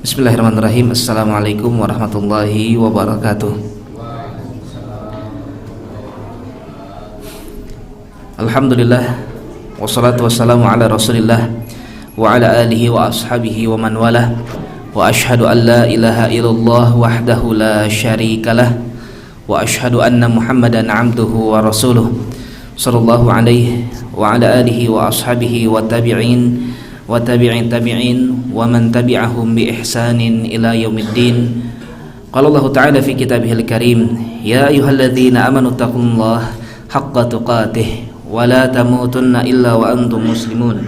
Bismillahirrahmanirrahim. Assalamualaikum warahmatullahi wabarakatuh. Alhamdulillah, wassalatu wassalamu ala rasulillah wa ala alihi wa ashabihi wa man walah. Wa ashhadu an la ilaha illallah wahdahu la syarikalah, wa ashhadu anna Muhammadan abduhu wa rasuluh sallallahu alaihi wa ala alihi wa ashabihi wa tabi'in wa tabi'in tabi'in wa man tabi'ahum bi ihsanin ila yaumiddin. Qala Allah Ta'ala fi kitabihil karim, ya ayyuhalladzina amanu taqullaha haqqa tuqatih wa la tamutunna illa wa antum muslimun.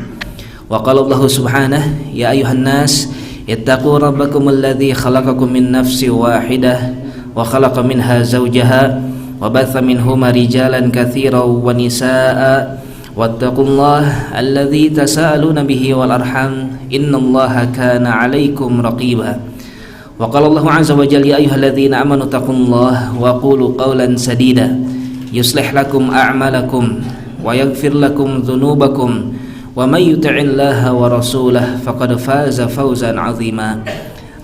Wa qala Allah subhanahu, ya ayyuhan nas ittaqu rabbakum alladzi khalaqakum min nafsin wahidah wa khalaqa minha zawjaha wa batha minhuma rijalan katsiran wa nisaa'a wattaqullaha alladzi tasaaluna bihi wal arham innallaha kana 'alaikum raqiba. Wa qala Allahu 'azza wa jalla, ya ayyuhalladzina amanu taqullaha wa qulu qawlan sadida yuslih lakum a'malakum wa yaghfir lakum dhunubakum wa may yuti'illaha wa rasulahu faqad faza fawzan 'azima.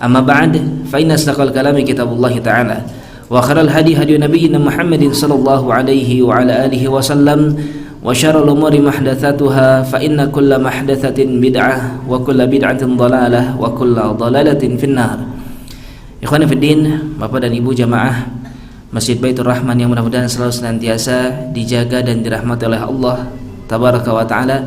Amma ba'd, fa inna asdaqal kalami kitabullah ta'ala wa khairal hadi hadi nabiyyina Muhammadin sallallahu alaihi wa ala alihi wa sallam wa syarrul umuri muhdatsatuha fa inna kulla muhdatsatin bid'ah wa kulla bid'atin dhalalah wa kulla dhalalatin finnar. Ikhwani fiddin, Bapak dan Ibu jamaah Masjid Baitur Rahman yang mudah-mudahan selalu senantiasa dijaga dan dirahmati oleh Allah tabaraka wa taala.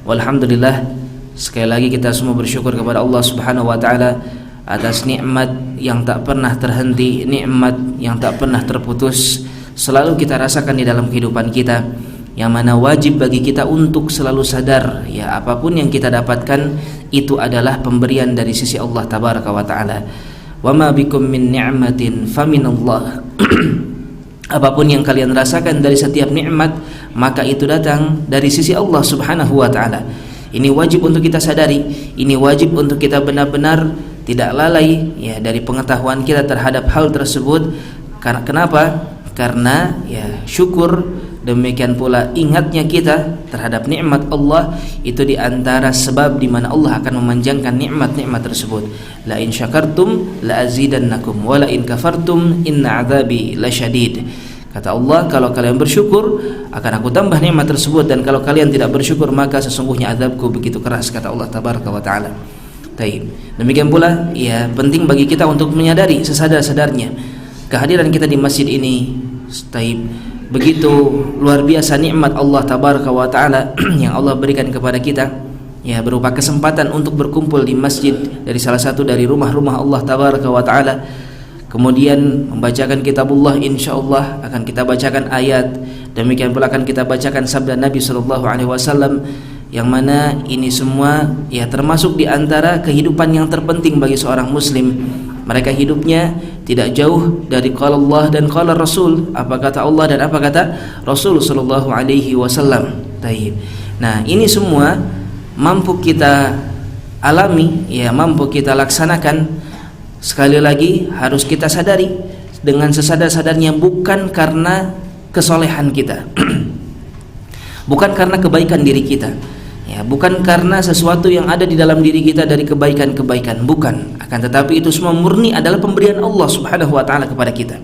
Walhamdulillah, sekali lagi kita semua bersyukur kepada Allah Subhanahu wa taala atas nikmat yang tak pernah terhenti, nikmat yang tak pernah terputus selalu kita rasakan di dalam kehidupan kita, yang mana wajib bagi kita untuk selalu sadar, ya, apapun yang kita dapatkan itu adalah pemberian dari sisi Allah tabaraka wa taala. Wa ma bikum min ni'matin faminallah. Apapun yang kalian rasakan dari setiap nikmat, maka itu datang dari sisi Allah Subhanahu wa taala. Ini wajib untuk kita sadari, ini wajib untuk kita benar-benar tidak lalai, ya, dari pengetahuan kita terhadap hal tersebut. Karena kenapa? Karena, ya, syukur, demikian pula ingatnya kita terhadap nikmat Allah itu diantara sebab di mana Allah akan memanjangkan nikmat-nikmat tersebut. La in syakartum la azidannakum wa la in kafartum inna adzabi lasyadid. Kata Allah, kalau kalian bersyukur akan aku tambah nikmat tersebut, dan kalau kalian tidak bersyukur maka sesungguhnya azabku begitu keras, kata Allah tabaraka wa taala. Taib. Demikian pula, ya, penting bagi kita untuk menyadari sesadar-sadarnya kehadiran kita di masjid ini. Taib. Begitu luar biasa nikmat Allah tabaraka wa taala yang Allah berikan kepada kita, ya, berupa kesempatan untuk berkumpul di masjid dari salah satu dari rumah-rumah Allah tabaraka wa taala, kemudian membacakan kitabullah. Insyaallah akan kita bacakan ayat, demikian pula akan kita bacakan sabda Nabi sallallahu alaihi wasallam, yang mana ini semua, ya, termasuk di antara kehidupan yang terpenting bagi seorang muslim. Mereka hidupnya tidak jauh dari qala Allah dan qala Rasul, apa kata Allah dan apa kata Rasul sallallahu alaihi wasallam. Taib. Nah, ini semua mampu kita alami, ya, mampu kita laksanakan. Sekali lagi harus kita sadari dengan sesadar-sadarnya, bukan karena kesolehan kita, bukan karena kebaikan diri kita, ya, bukan karena sesuatu yang ada di dalam diri kita dari kebaikan-kebaikan, bukan. Akan tetapi itu semua murni adalah pemberian Allah Subhanahu wa taala kepada kita.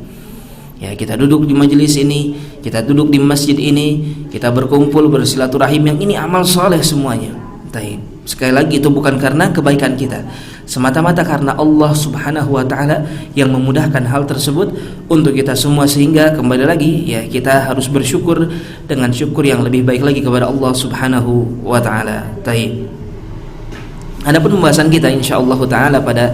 Ya, kita duduk di majelis ini, kita duduk di masjid ini, kita berkumpul bersilaturahim, yang ini amal soleh semuanya. Taib. Sekali lagi itu bukan karena kebaikan kita, semata-mata karena Allah Subhanahu wa taala yang memudahkan hal tersebut untuk kita semua, sehingga kembali lagi, ya, kita harus bersyukur dengan syukur yang lebih baik lagi kepada Allah Subhanahu wa taala. Taib. Adapun pembahasan kita insyaallah taala pada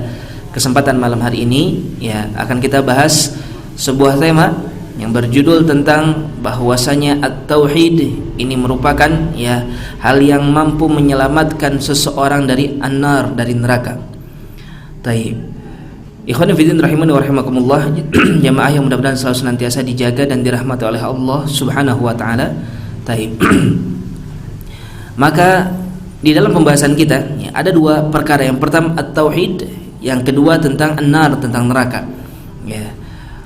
kesempatan malam hari ini, ya, akan kita bahas sebuah tema yang berjudul tentang bahwasanya at-tauhid ini merupakan, ya, hal yang mampu menyelamatkan seseorang dari an-nar, dari neraka. Taib. Ikhwan fillah rahimani wa rahimakumullah, jamaah yang mudah-mudahan selalu senantiasa dijaga dan dirahmati oleh Allah Subhanahu wa taala. Taib. Maka di dalam pembahasan kita, ya, ada dua perkara. Yang pertama at-tauhid, yang kedua tentang an-nar, tentang neraka. Ya.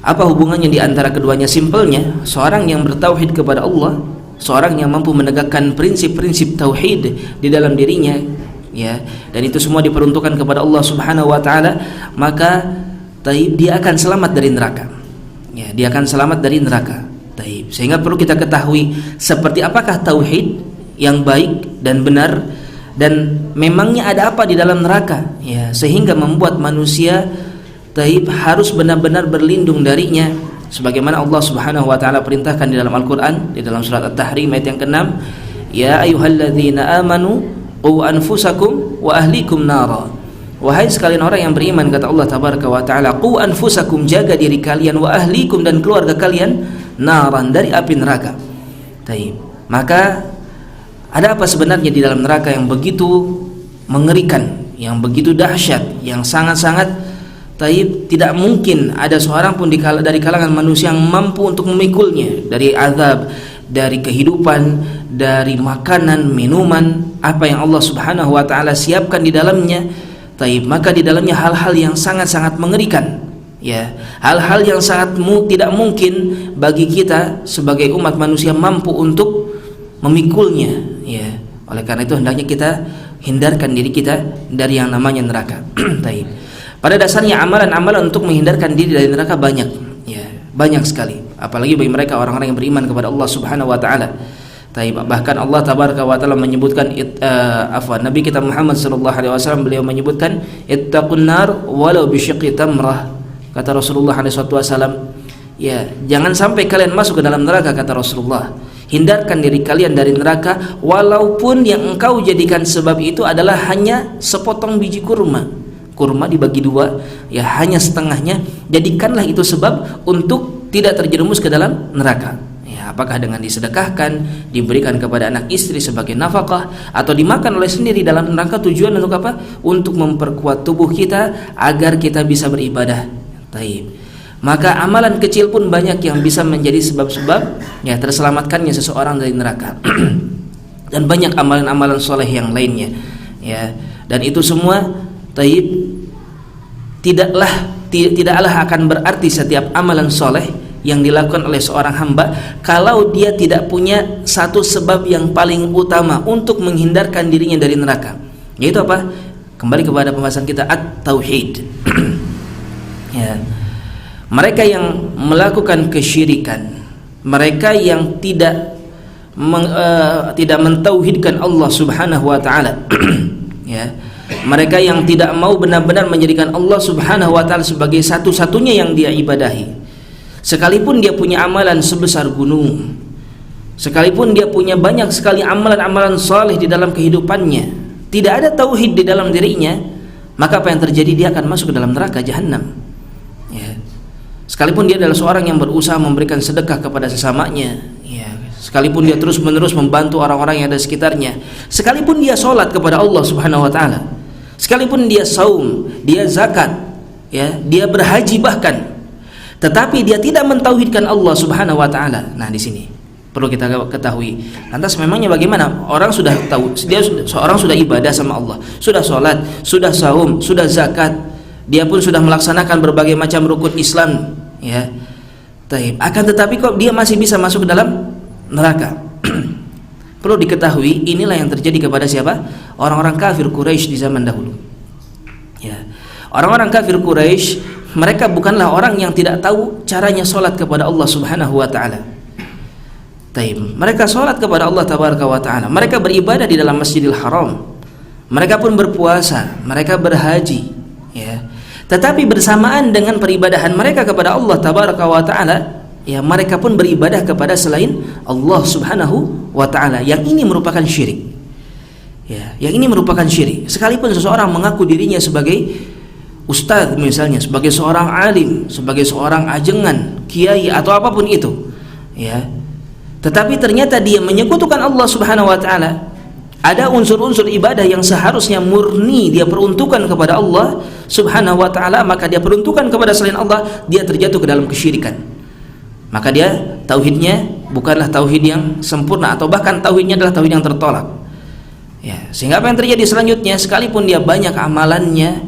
Apa hubungannya di antara keduanya? Simpelnya, seorang yang bertauhid kepada Allah, seorang yang mampu menegakkan prinsip-prinsip tauhid di dalam dirinya, ya, dan itu semua diperuntukkan kepada Allah Subhanahu wa taala, maka dia akan selamat dari neraka. Ya, dia akan selamat dari neraka. Sehingga perlu kita ketahui seperti apakah tauhid yang baik dan benar, dan memangnya ada apa di dalam neraka, ya, sehingga membuat manusia harus benar-benar berlindung darinya, sebagaimana Allah Subhanahu wa taala perintahkan di dalam Al-Qur'an, di dalam surat At-Tahrim ayat yang ke-6, ya ayyuhalladzina amanu qu anfusakum wa ahlikum nara. Wahai sekalian orang yang beriman, kata Allah tabaraka wa taala, qu anfusakum, jaga diri kalian, wa ahlikum, dan keluarga kalian, naran, dari api neraka. Maka ada apa sebenarnya di dalam neraka yang begitu mengerikan, yang begitu dahsyat, yang sangat-sangat tidak mungkin ada seorang pun dari kalangan manusia yang mampu untuk memikulnya, dari azab, dari kehidupan, dari makanan, minuman, apa yang Allah Subhanahu wa taala siapkan di dalamnya. Maka di dalamnya hal-hal yang sangat-sangat mengerikan, ya, hal-hal yang sangat tidak mungkin bagi kita sebagai umat manusia mampu untuk memikulnya, ya. Oleh karena itu hendaknya kita hindarkan diri kita dari yang namanya neraka. Pada dasarnya amalan-amalan untuk menghindarkan diri dari neraka banyak, ya, banyak sekali, apalagi bagi mereka orang-orang yang beriman kepada Allah Subhanahu wa taala. Bahkan Allah tabaraka wa taala menyebutkan Nabi kita Muhammad sallallahu alaihi wasallam, beliau menyebutkan ittaqun nar walau bisyiqqi tamrah. Kata Rasulullah alaihi wasallam, ya, jangan sampai kalian masuk ke dalam neraka, kata Rasulullah. Hindarkan diri kalian dari neraka walaupun yang engkau jadikan sebab itu adalah hanya sepotong biji kurma. Kurma dibagi dua, ya, hanya setengahnya, jadikanlah itu sebab untuk tidak terjerumus ke dalam neraka. Apakah dengan disedekahkan, diberikan kepada anak istri sebagai nafkah, atau dimakan oleh sendiri dalam neraka, tujuan untuk apa? Untuk memperkuat tubuh kita agar kita bisa beribadah. Maka amalan kecil pun banyak yang bisa menjadi sebab-sebab, ya, terselamatkannya seseorang dari neraka. Dan banyak amalan-amalan soleh yang lainnya, ya. Dan itu semua tidaklah akan berarti setiap amalan soleh yang dilakukan oleh seorang hamba kalau dia tidak punya satu sebab yang paling utama untuk menghindarkan dirinya dari neraka, yaitu apa? Kembali kepada pembahasan kita, at-tauhid. Ya. Mereka yang melakukan kesyirikan, mereka yang tidak mentauhidkan Allah Subhanahu wa taala, ya, mereka yang tidak mau benar-benar menjadikan Allah Subhanahu wa taala sebagai satu-satunya yang dia ibadahi. Sekalipun dia punya amalan sebesar gunung, sekalipun dia punya banyak sekali amalan-amalan saleh di dalam kehidupannya, tidak ada tauhid di dalam dirinya, maka apa yang terjadi? Dia akan masuk ke dalam neraka jahanam, ya. Sekalipun dia adalah seorang yang berusaha memberikan sedekah kepada sesamanya, ya, sekalipun dia terus-menerus membantu orang-orang yang ada di sekitarnya, sekalipun dia sholat kepada Allah Subhanahu wa taala, sekalipun dia saum, dia zakat, ya, dia berhaji bahkan, tetapi dia tidak mentauhidkan Allah Subhanahu wa taala. Nah, di sini perlu kita ketahui. Lantas memangnya bagaimana? Orang sudah tahu, seorang sudah ibadah sama Allah, sudah sholat, sudah saum, sudah zakat, dia pun sudah melaksanakan berbagai macam rukun Islam, ya. Akan tetapi kok dia masih bisa masuk ke dalam neraka. Perlu diketahui, inilah yang terjadi kepada siapa? Orang-orang kafir Quraisy di zaman dahulu, ya. Orang-orang kafir Quraisy, mereka bukanlah orang yang tidak tahu caranya sholat kepada Allah Subhanahu wa ta'ala. Mereka sholat kepada Allah Tabaraka wa ta'ala, mereka beribadah di dalam Masjidil Haram, mereka pun berpuasa, mereka berhaji, ya. Tetapi bersamaan dengan peribadahan mereka kepada Allah Tabaraka wa ta'ala, ya, mereka pun beribadah kepada selain Allah Subhanahu wa ta'ala. Yang ini merupakan syirik, ya, yang ini merupakan syirik. Sekalipun seseorang mengaku dirinya sebagai ustadz misalnya, sebagai seorang alim, sebagai seorang ajengan, kiai atau apapun itu, ya, tetapi ternyata dia menyekutukan Allah Subhanahu wa taala. Ada unsur-unsur ibadah yang seharusnya murni dia peruntukkan kepada Allah Subhanahu wa taala, maka dia peruntukkan kepada selain Allah, dia terjatuh ke dalam kesyirikan. Maka dia tauhidnya bukanlah tauhid yang sempurna, atau bahkan tauhidnya adalah tauhid yang tertolak, ya. Sehingga apa yang terjadi selanjutnya, sekalipun dia banyak amalannya,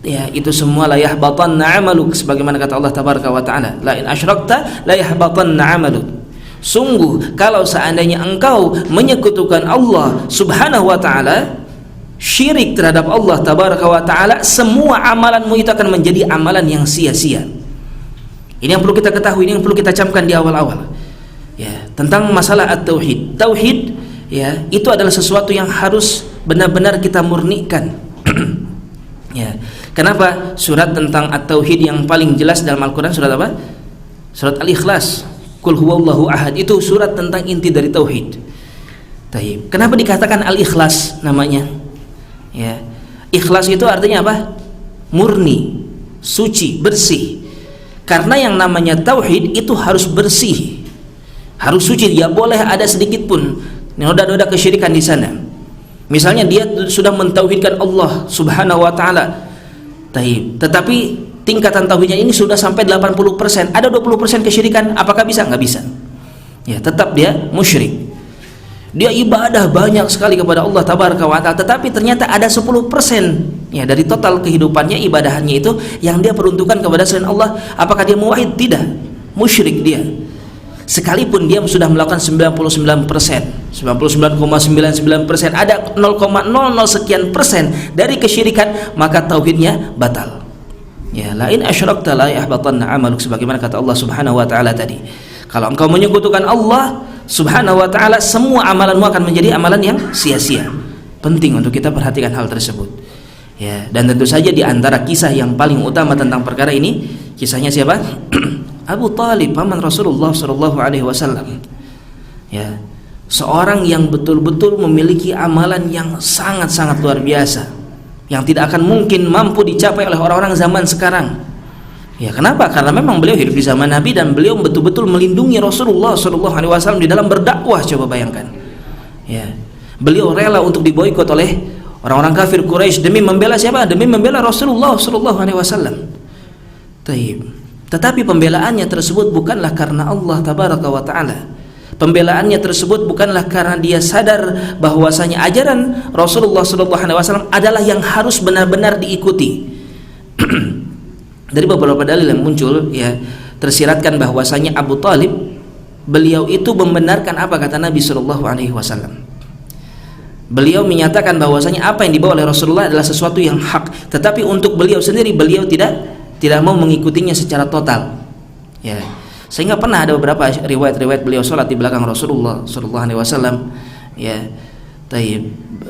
ya, itu semua la yahbatanna 'amaluk, sebagaimana kata Allah Tabaraka wa taala, la in asyrakta la yahbatanna 'amaluk. Sungguh kalau seandainya engkau menyekutukan Allah Subhanahu wa taala, syirik terhadap Allah tabaraka wa taala, semua amalanmu itu akan menjadi amalan yang sia-sia. Ini yang perlu kita ketahui, ini yang perlu kita camkan di awal-awal. Ya, tentang masalah at-tauhid. Tauhid ya, itu adalah sesuatu yang harus benar-benar kita murnikan. Ya. Kenapa? Surat tentang at-tauhid yang paling jelas dalam Al-Qur'an surat apa? Surat Al-Ikhlas. Qul huwallahu ahad. Itu surat tentang inti dari tauhid. Taib. Kenapa dikatakan Al-Ikhlas namanya? Ya. Ikhlas itu artinya apa? Murni, suci, bersih. Karena yang namanya tauhid itu harus bersih, harus suci, tidak boleh ada sedikit pun noda-noda kesyirikan di sana. Misalnya dia sudah mentauhidkan Allah Subhanahu wa taala, tetapi tingkatan tauhidnya ini sudah sampai 80%, ada 20% kesyirikan, apakah bisa? Nggak bisa. Ya, tetap dia musyrik. Dia ibadah banyak sekali kepada Allah tabaraka wa taala, tetapi ternyata ada 10% ya dari total kehidupannya, ibadahnya itu yang dia peruntukkan kepada selain Allah. Apakah dia muwahhid? Tidak, musyrik dia. Sekalipun dia sudah melakukan 99%, 99,99%, ada 0,00 sekian persen dari kesyirikan, maka tauhidnya batal. Ya, la in asyrakta la yahbatanna 'amaluk, sebagaimana kata Allah Subhanahu wa taala tadi. Kalau engkau menyekutukan Allah Subhanahu wa taala, semua amalanmu akan menjadi amalan yang sia-sia. Penting untuk kita perhatikan hal tersebut. Ya, dan tentu saja di antara kisah yang paling utama tentang perkara ini, kisahnya siapa? Abu Talib, paman Rasulullah sallallahu alaihi wasallam. Ya, seorang yang betul-betul memiliki amalan yang sangat-sangat luar biasa, yang tidak akan mungkin mampu dicapai oleh orang-orang zaman sekarang. Ya, kenapa? Karena memang beliau hidup di zaman Nabi dan beliau betul-betul melindungi Rasulullah sallallahu alaihi wasallam di dalam berdakwah. Coba bayangkan. Ya, beliau rela untuk diboikot oleh orang-orang kafir Quraisy demi membela siapa? Demi membela Rasulullah sallallahu alaihi wasallam. Tetapi pembelaannya tersebut bukanlah karena Allah tabaraka wa taala. Pembelaannya tersebut bukanlah karena dia sadar bahwasanya ajaran Rasulullah sallallahu alaihi wasallam adalah yang harus benar-benar diikuti. Dari beberapa dalil yang muncul, ya, tersiratkan bahwasanya Abu Talib, beliau itu membenarkan apa kata Nabi sallallahu alaihi wasallam. Beliau menyatakan bahwasanya apa yang dibawa oleh Rasulullah adalah sesuatu yang hak, tetapi untuk beliau sendiri beliau tidak mau mengikutinya secara total. Ya. Sehingga pernah ada beberapa riwayat-riwayat beliau salat di belakang Rasulullah sallallahu alaihi wasallam, ya.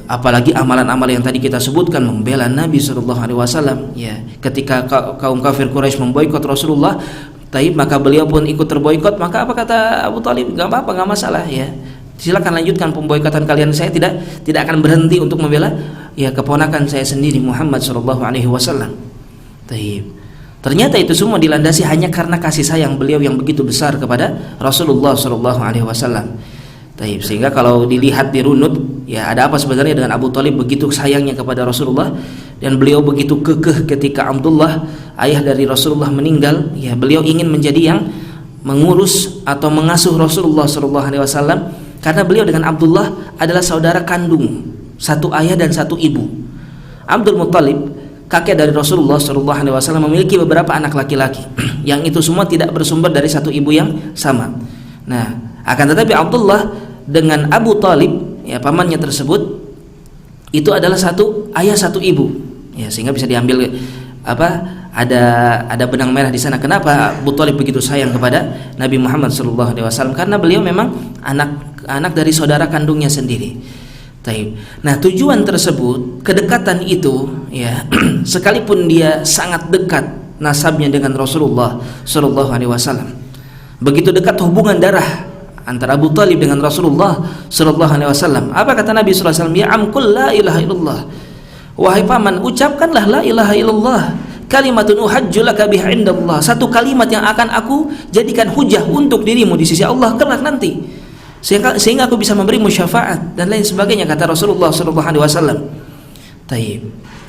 Apalagi amalan-amalan yang tadi kita sebutkan, membela Nabi sallallahu alaihi wasallam, ya. Ketika kaum kafir Quraisy memboikot Rasulullah, maka beliau pun ikut terboikot. Maka apa kata Abu Talib? Enggak apa-apa, enggak masalah, ya. Silakan lanjutkan pemboikotan kalian, saya tidak akan berhenti untuk membela ya keponakan saya sendiri Muhammad sallallahu alaihi wasallam. Ternyata itu semua dilandasi hanya karena kasih sayang beliau yang begitu besar kepada Rasulullah sallallahu alaihi wasallam. Sehingga kalau dilihat dirunut, ya, ada apa sebenarnya dengan Abu Talib begitu sayangnya kepada Rasulullah, dan beliau begitu kekeh ketika Abdullah, ayah dari Rasulullah, meninggal. Ya, beliau ingin menjadi yang mengurus atau mengasuh Rasulullah sallallahu alaihi wasallam, karena beliau dengan Abdullah adalah saudara kandung, satu ayah dan satu ibu. Abdul Muttalib, kakek dari Rasulullah sallallahu alaihi wasallam, memiliki beberapa anak laki-laki yang itu semua tidak bersumber dari satu ibu yang sama. Nah, akan tetapi Abdullah dengan Abu Talib, ya, pamannya tersebut, itu adalah satu ayah satu ibu, ya, sehingga bisa diambil ada benang merah di sana. Kenapa Abu Talib begitu sayang kepada Nabi Muhammad SAW? Karena beliau memang anak dari saudara kandungnya sendiri. Nah, tujuan tersebut, kedekatan itu, ya, sekalipun dia sangat dekat nasabnya dengan Rasulullah SAW, begitu dekat hubungan darah antara Abu Talib dengan Rasulullah sallallahu alaihi wasallam. Apa kata Nabi sallallahu alaihi wasallam? Ya amkul la ilaha illallah. Wahai paman, ucapkanlah la ilaha illallah. Kalimatun uhajju laka biha indallah. Satu kalimat yang akan aku jadikan hujah untuk dirimu di sisi Allah kelak nanti. Sehingga aku bisa memberimu syafaat dan lain sebagainya, kata Rasulullah sallallahu alaihi wasallam.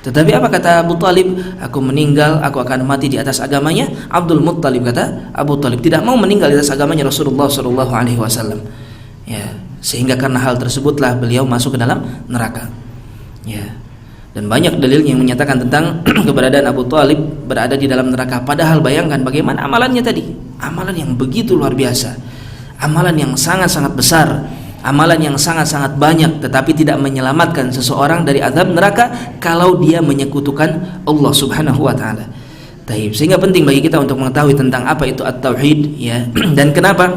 Tetapi apa kata Abu Talib? Aku meninggal, aku akan mati di atas agamanya Abdul Muttalib, kata Abu Talib. Tidak mau meninggal di atas agamanya Rasulullah sallallahu alaihi wasallam. Ya, sehingga karena hal tersebutlah beliau masuk ke dalam neraka. Ya. Dan banyak dalil yang menyatakan tentang keberadaan Abu Talib berada di dalam neraka. Padahal bayangkan bagaimana amalannya tadi. Amalan yang begitu luar biasa. Amalan yang sangat-sangat besar. amalan yang sangat-sangat banyak tetapi tidak menyelamatkan seseorang dari azab neraka kalau dia menyekutukan Allah Subhanahu wa taala. Taib. Sehingga penting bagi kita untuk mengetahui tentang apa itu at-tauhid, ya. Dan kenapa,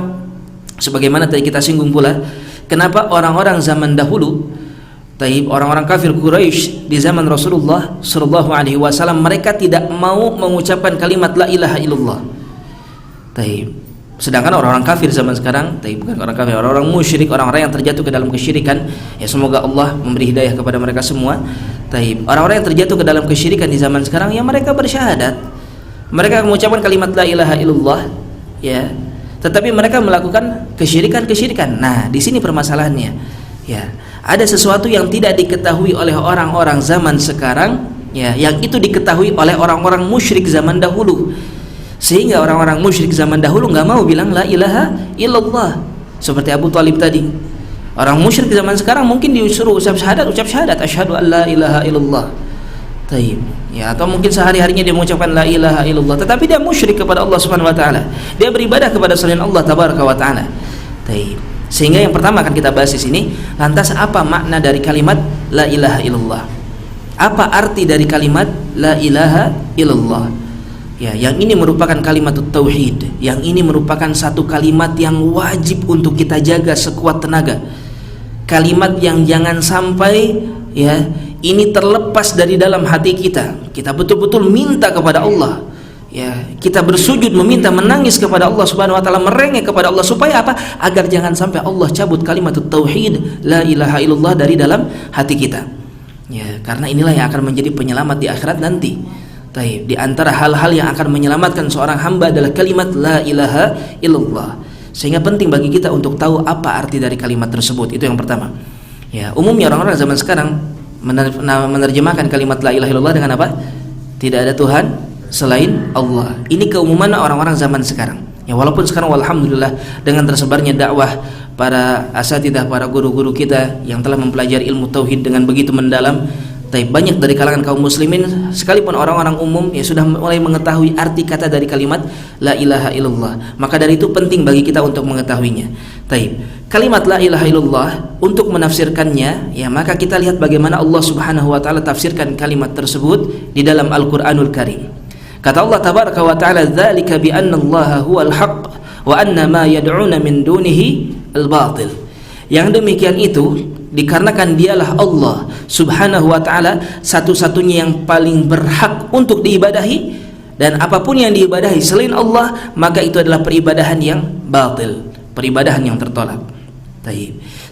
sebagaimana tadi kita singgung pula, kenapa orang-orang zaman dahulu, taib, orang-orang kafir Quraisy di zaman Rasulullah sallallahu alaihi wasallam, mereka tidak mau mengucapkan kalimat la ilaha illallah. Taib. Sedangkan orang-orang kafir zaman sekarang, bukan orang kafir, orang-orang musyrik, orang-orang yang terjatuh ke dalam kesyirikan, ya semoga Allah memberi hidayah kepada mereka semua. Orang-orang yang terjatuh ke dalam kesyirikan di zaman sekarang, ya mereka bersyahadat, mereka mengucapkan kalimat la ilaha illallah, ya, tetapi mereka melakukan kesyirikan. Nah, di sini permasalahannya, ya, ada sesuatu yang tidak diketahui oleh orang-orang zaman sekarang, ya, yang itu diketahui oleh orang-orang musyrik zaman dahulu. Sehingga orang-orang musyrik zaman dahulu nggak mau bilang la ilaha illallah, seperti Abu Thalib tadi. Orang musyrik zaman sekarang mungkin disuruh ucap syahadat, asyhadu an la ilaha illallah. Taib. Ya, atau mungkin sehari-harinya dia mengucapkan la ilaha illallah, tetapi dia musyrik kepada Allah Subhanahu wa taala. Dia beribadah kepada selain Allah tabaraka wa taala. Taib. Sehingga yang pertama akan kita bahas di sini, lantas apa makna dari kalimat la ilaha illallah? Apa arti dari kalimat la ilaha illallah? Ya, yang ini merupakan kalimat tauhid, yang ini merupakan satu kalimat yang wajib untuk kita jaga sekuat tenaga. Kalimat yang jangan sampai, ya, ini terlepas dari dalam hati kita. Kita betul-betul minta kepada Allah, ya, kita bersujud meminta, menangis kepada Allah Subhanahu wa taala, merengek kepada Allah, supaya apa? Agar jangan sampai Allah cabut kalimat tauhid la ilaha illallah dari dalam hati kita. Ya, karena inilah yang akan menjadi penyelamat di akhirat nanti. Taib. Di antara hal-hal yang akan menyelamatkan seorang hamba adalah kalimat la ilaha illallah. Sehingga penting bagi kita untuk tahu apa arti dari kalimat tersebut. Itu yang pertama. Ya, umumnya orang-orang zaman sekarang menerjemahkan kalimat la ilaha illallah dengan apa? Tidak ada Tuhan selain Allah. Ini keumuman orang-orang zaman sekarang. Ya, walaupun sekarang alhamdulillah dengan tersebarnya dakwah para asatidzah, para guru-guru kita yang telah mempelajari ilmu tauhid dengan begitu mendalam, banyak dari kalangan kaum muslimin, sekalipun orang-orang umum, ya sudah mulai mengetahui arti kata dari kalimat la ilaha illallah. Maka dari itu penting bagi kita untuk mengetahuinya. Kalimat la ilaha illallah, untuk menafsirkannya, ya, maka kita lihat bagaimana Allah Subhanahu wa taala tafsirkan kalimat tersebut di dalam Al-Qur'anul Karim. Kata Allah tabaraka wa taala, "Dzalika bi anna Allaha huwal haqq wa anna ma yad'una min dunihi al-batil." Yang demikian itu dikarenakan dialah Allah Subhanahu wa ta'ala satu-satunya yang paling berhak untuk diibadahi, dan apapun yang diibadahi selain Allah maka itu adalah peribadahan yang batil, peribadahan yang tertolak.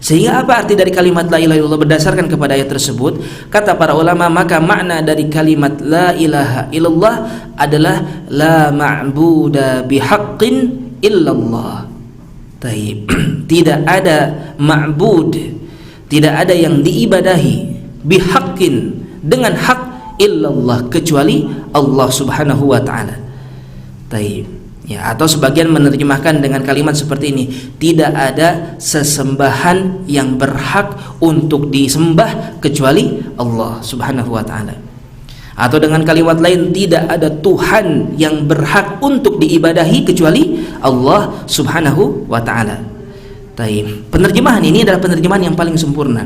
Sehingga apa arti dari kalimat la ilaha illallah berdasarkan kepada ayat tersebut? Kata para ulama, maka makna dari kalimat la ilaha illallah adalah la ma'buda bihaqqin illallah. Tidak ada ma'bud, tidak ada yang diibadahi bihaqqin, dengan hak, illallah, kecuali Allah Subhanahu wa taala. Ya, atau sebagian menerjemahkan dengan kalimat seperti ini, tidak ada sesembahan yang berhak untuk disembah kecuali Allah Subhanahu wa taala. Atau dengan kalimat lain, tidak ada Tuhan yang berhak untuk diibadahi kecuali Allah Subhanahu wa taala. Penerjemahan ini adalah penerjemahan yang paling sempurna.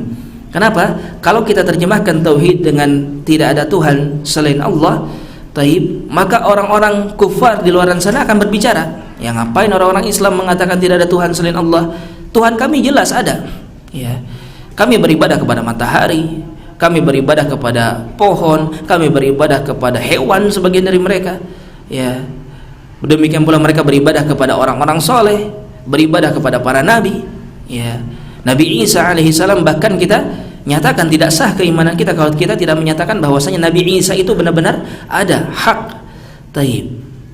Kenapa? Kalau kita terjemahkan tauhid dengan tidak ada Tuhan selain Allah, maka orang-orang kufar di luar sana akan berbicara, ya, ngapain orang-orang Islam mengatakan tidak ada Tuhan selain Allah? Tuhan kami jelas ada, ya. Kami beribadah kepada matahari, kami beribadah kepada pohon, kami beribadah kepada hewan sebagian dari mereka, ya. Demikian pula mereka beribadah kepada orang-orang soleh, beribadah kepada para nabi, ya. Nabi Isa alaihissalam bahkan kita nyatakan tidak sah keimanan kita kalau kita tidak menyatakan bahwasanya Nabi Isa itu benar-benar ada, hak.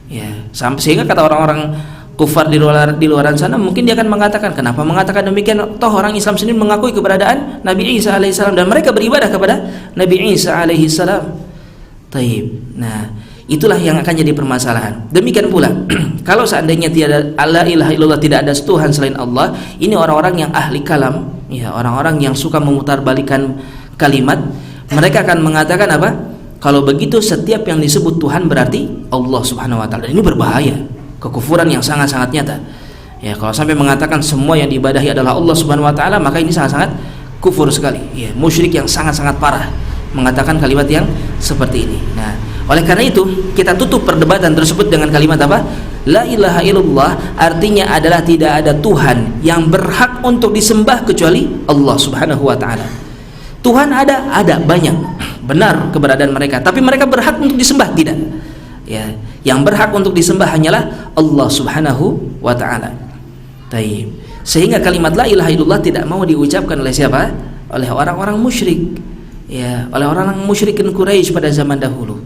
Ya, sehingga kata orang-orang kufar di luar sana, mungkin dia akan mengatakan, kenapa mengatakan demikian? Toh orang Islam sendiri mengakui keberadaan Nabi Isa alaihissalam dan mereka beribadah kepada Nabi Isa alaihissalam. Nah, itulah yang akan jadi permasalahan. Demikian pula kalau seandainya tiada la ilaha illallah, tidak ada Tuhan selain Allah, ini orang-orang yang ahli kalam, ya, orang-orang yang suka memutarbalikan kalimat, mereka akan mengatakan apa? Kalau begitu setiap yang disebut Tuhan berarti Allah Subhanahu wa taala. Ini berbahaya, kekufuran yang sangat-sangat nyata. Ya, kalau sampai mengatakan semua yang diibadahi adalah Allah Subhanahu wa taala, maka ini sangat-sangat kufur sekali. Ya, musyrik yang sangat-sangat parah mengatakan kalimat yang seperti ini. Nah, oleh karena itu kita tutup perdebatan tersebut dengan kalimat apa? La ilaha illallah, artinya adalah tidak ada Tuhan yang berhak untuk disembah kecuali Allah Subhanahu wa taala. Tuhan ada banyak, benar keberadaan mereka, tapi mereka berhak untuk disembah? Tidak. Ya, yang berhak untuk disembah hanyalah Allah Subhanahu wa taala. Taib. Sehingga kalimat la ilaha illallah tidak mau diucapkan oleh siapa? Oleh orang-orang musyrik. Ya, oleh orang-orang musyrikin Quraisy pada zaman dahulu.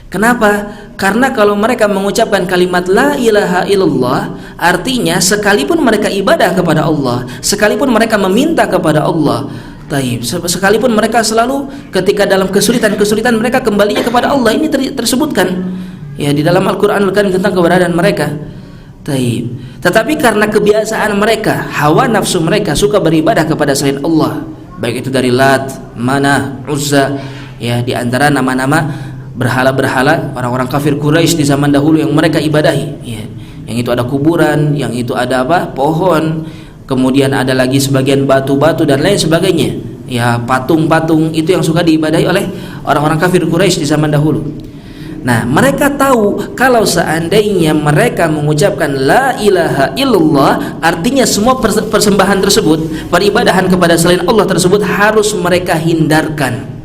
Kenapa? Karena kalau mereka mengucapkan kalimat la ilaha illallah, artinya sekalipun mereka ibadah kepada Allah, sekalipun mereka meminta kepada Allah, taib, sekalipun mereka selalu ketika dalam kesulitan-kesulitan mereka kembalinya kepada Allah, ini tersebutkan ya di dalam Al-Qur'anul Karim tentang keberadaan mereka. Taib. Tetapi karena kebiasaan mereka, hawa nafsu mereka suka beribadah kepada selain Allah, baik itu dari Lat, Manah, Uzza, ya di antara nama-nama berhala-berhala orang-orang kafir Quraisy di zaman dahulu yang mereka ibadahi, ya. Yang itu ada kuburan, yang itu ada apa? Pohon, kemudian ada lagi sebagian batu-batu dan lain sebagainya. Ya, patung-patung itu yang suka diibadahi oleh orang-orang kafir Quraisy di zaman dahulu. Nah, mereka tahu kalau seandainya mereka mengucapkan la ilaha illallah, artinya semua persembahan tersebut, peribadahan kepada selain Allah tersebut harus mereka hindarkan.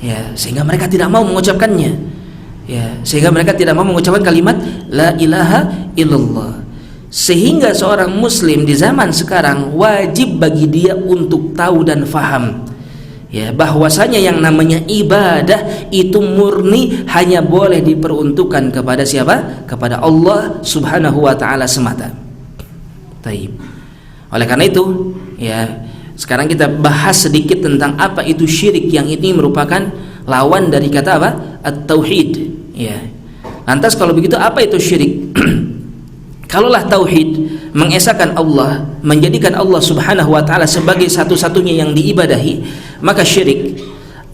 Ya, sehingga mereka tidak mau mengucapkannya. Ya, sehingga mereka tidak mau mengucapkan kalimat la ilaha illallah. Sehingga seorang muslim di zaman sekarang wajib bagi dia untuk tahu dan faham, ya, bahwasanya yang namanya ibadah itu murni hanya boleh diperuntukkan kepada siapa? Kepada Allah Subhanahu wa taala semata. Taib. Oleh karena itu, ya, sekarang kita bahas sedikit tentang apa itu syirik, yang ini merupakan lawan dari kata apa? At-tauhid. Ya. Lantas kalau begitu apa itu syirik? Kalaulah tauhid, mengesahkan Allah, menjadikan Allah Subhanahu wa taala sebagai satu-satunya yang diibadahi, maka syirik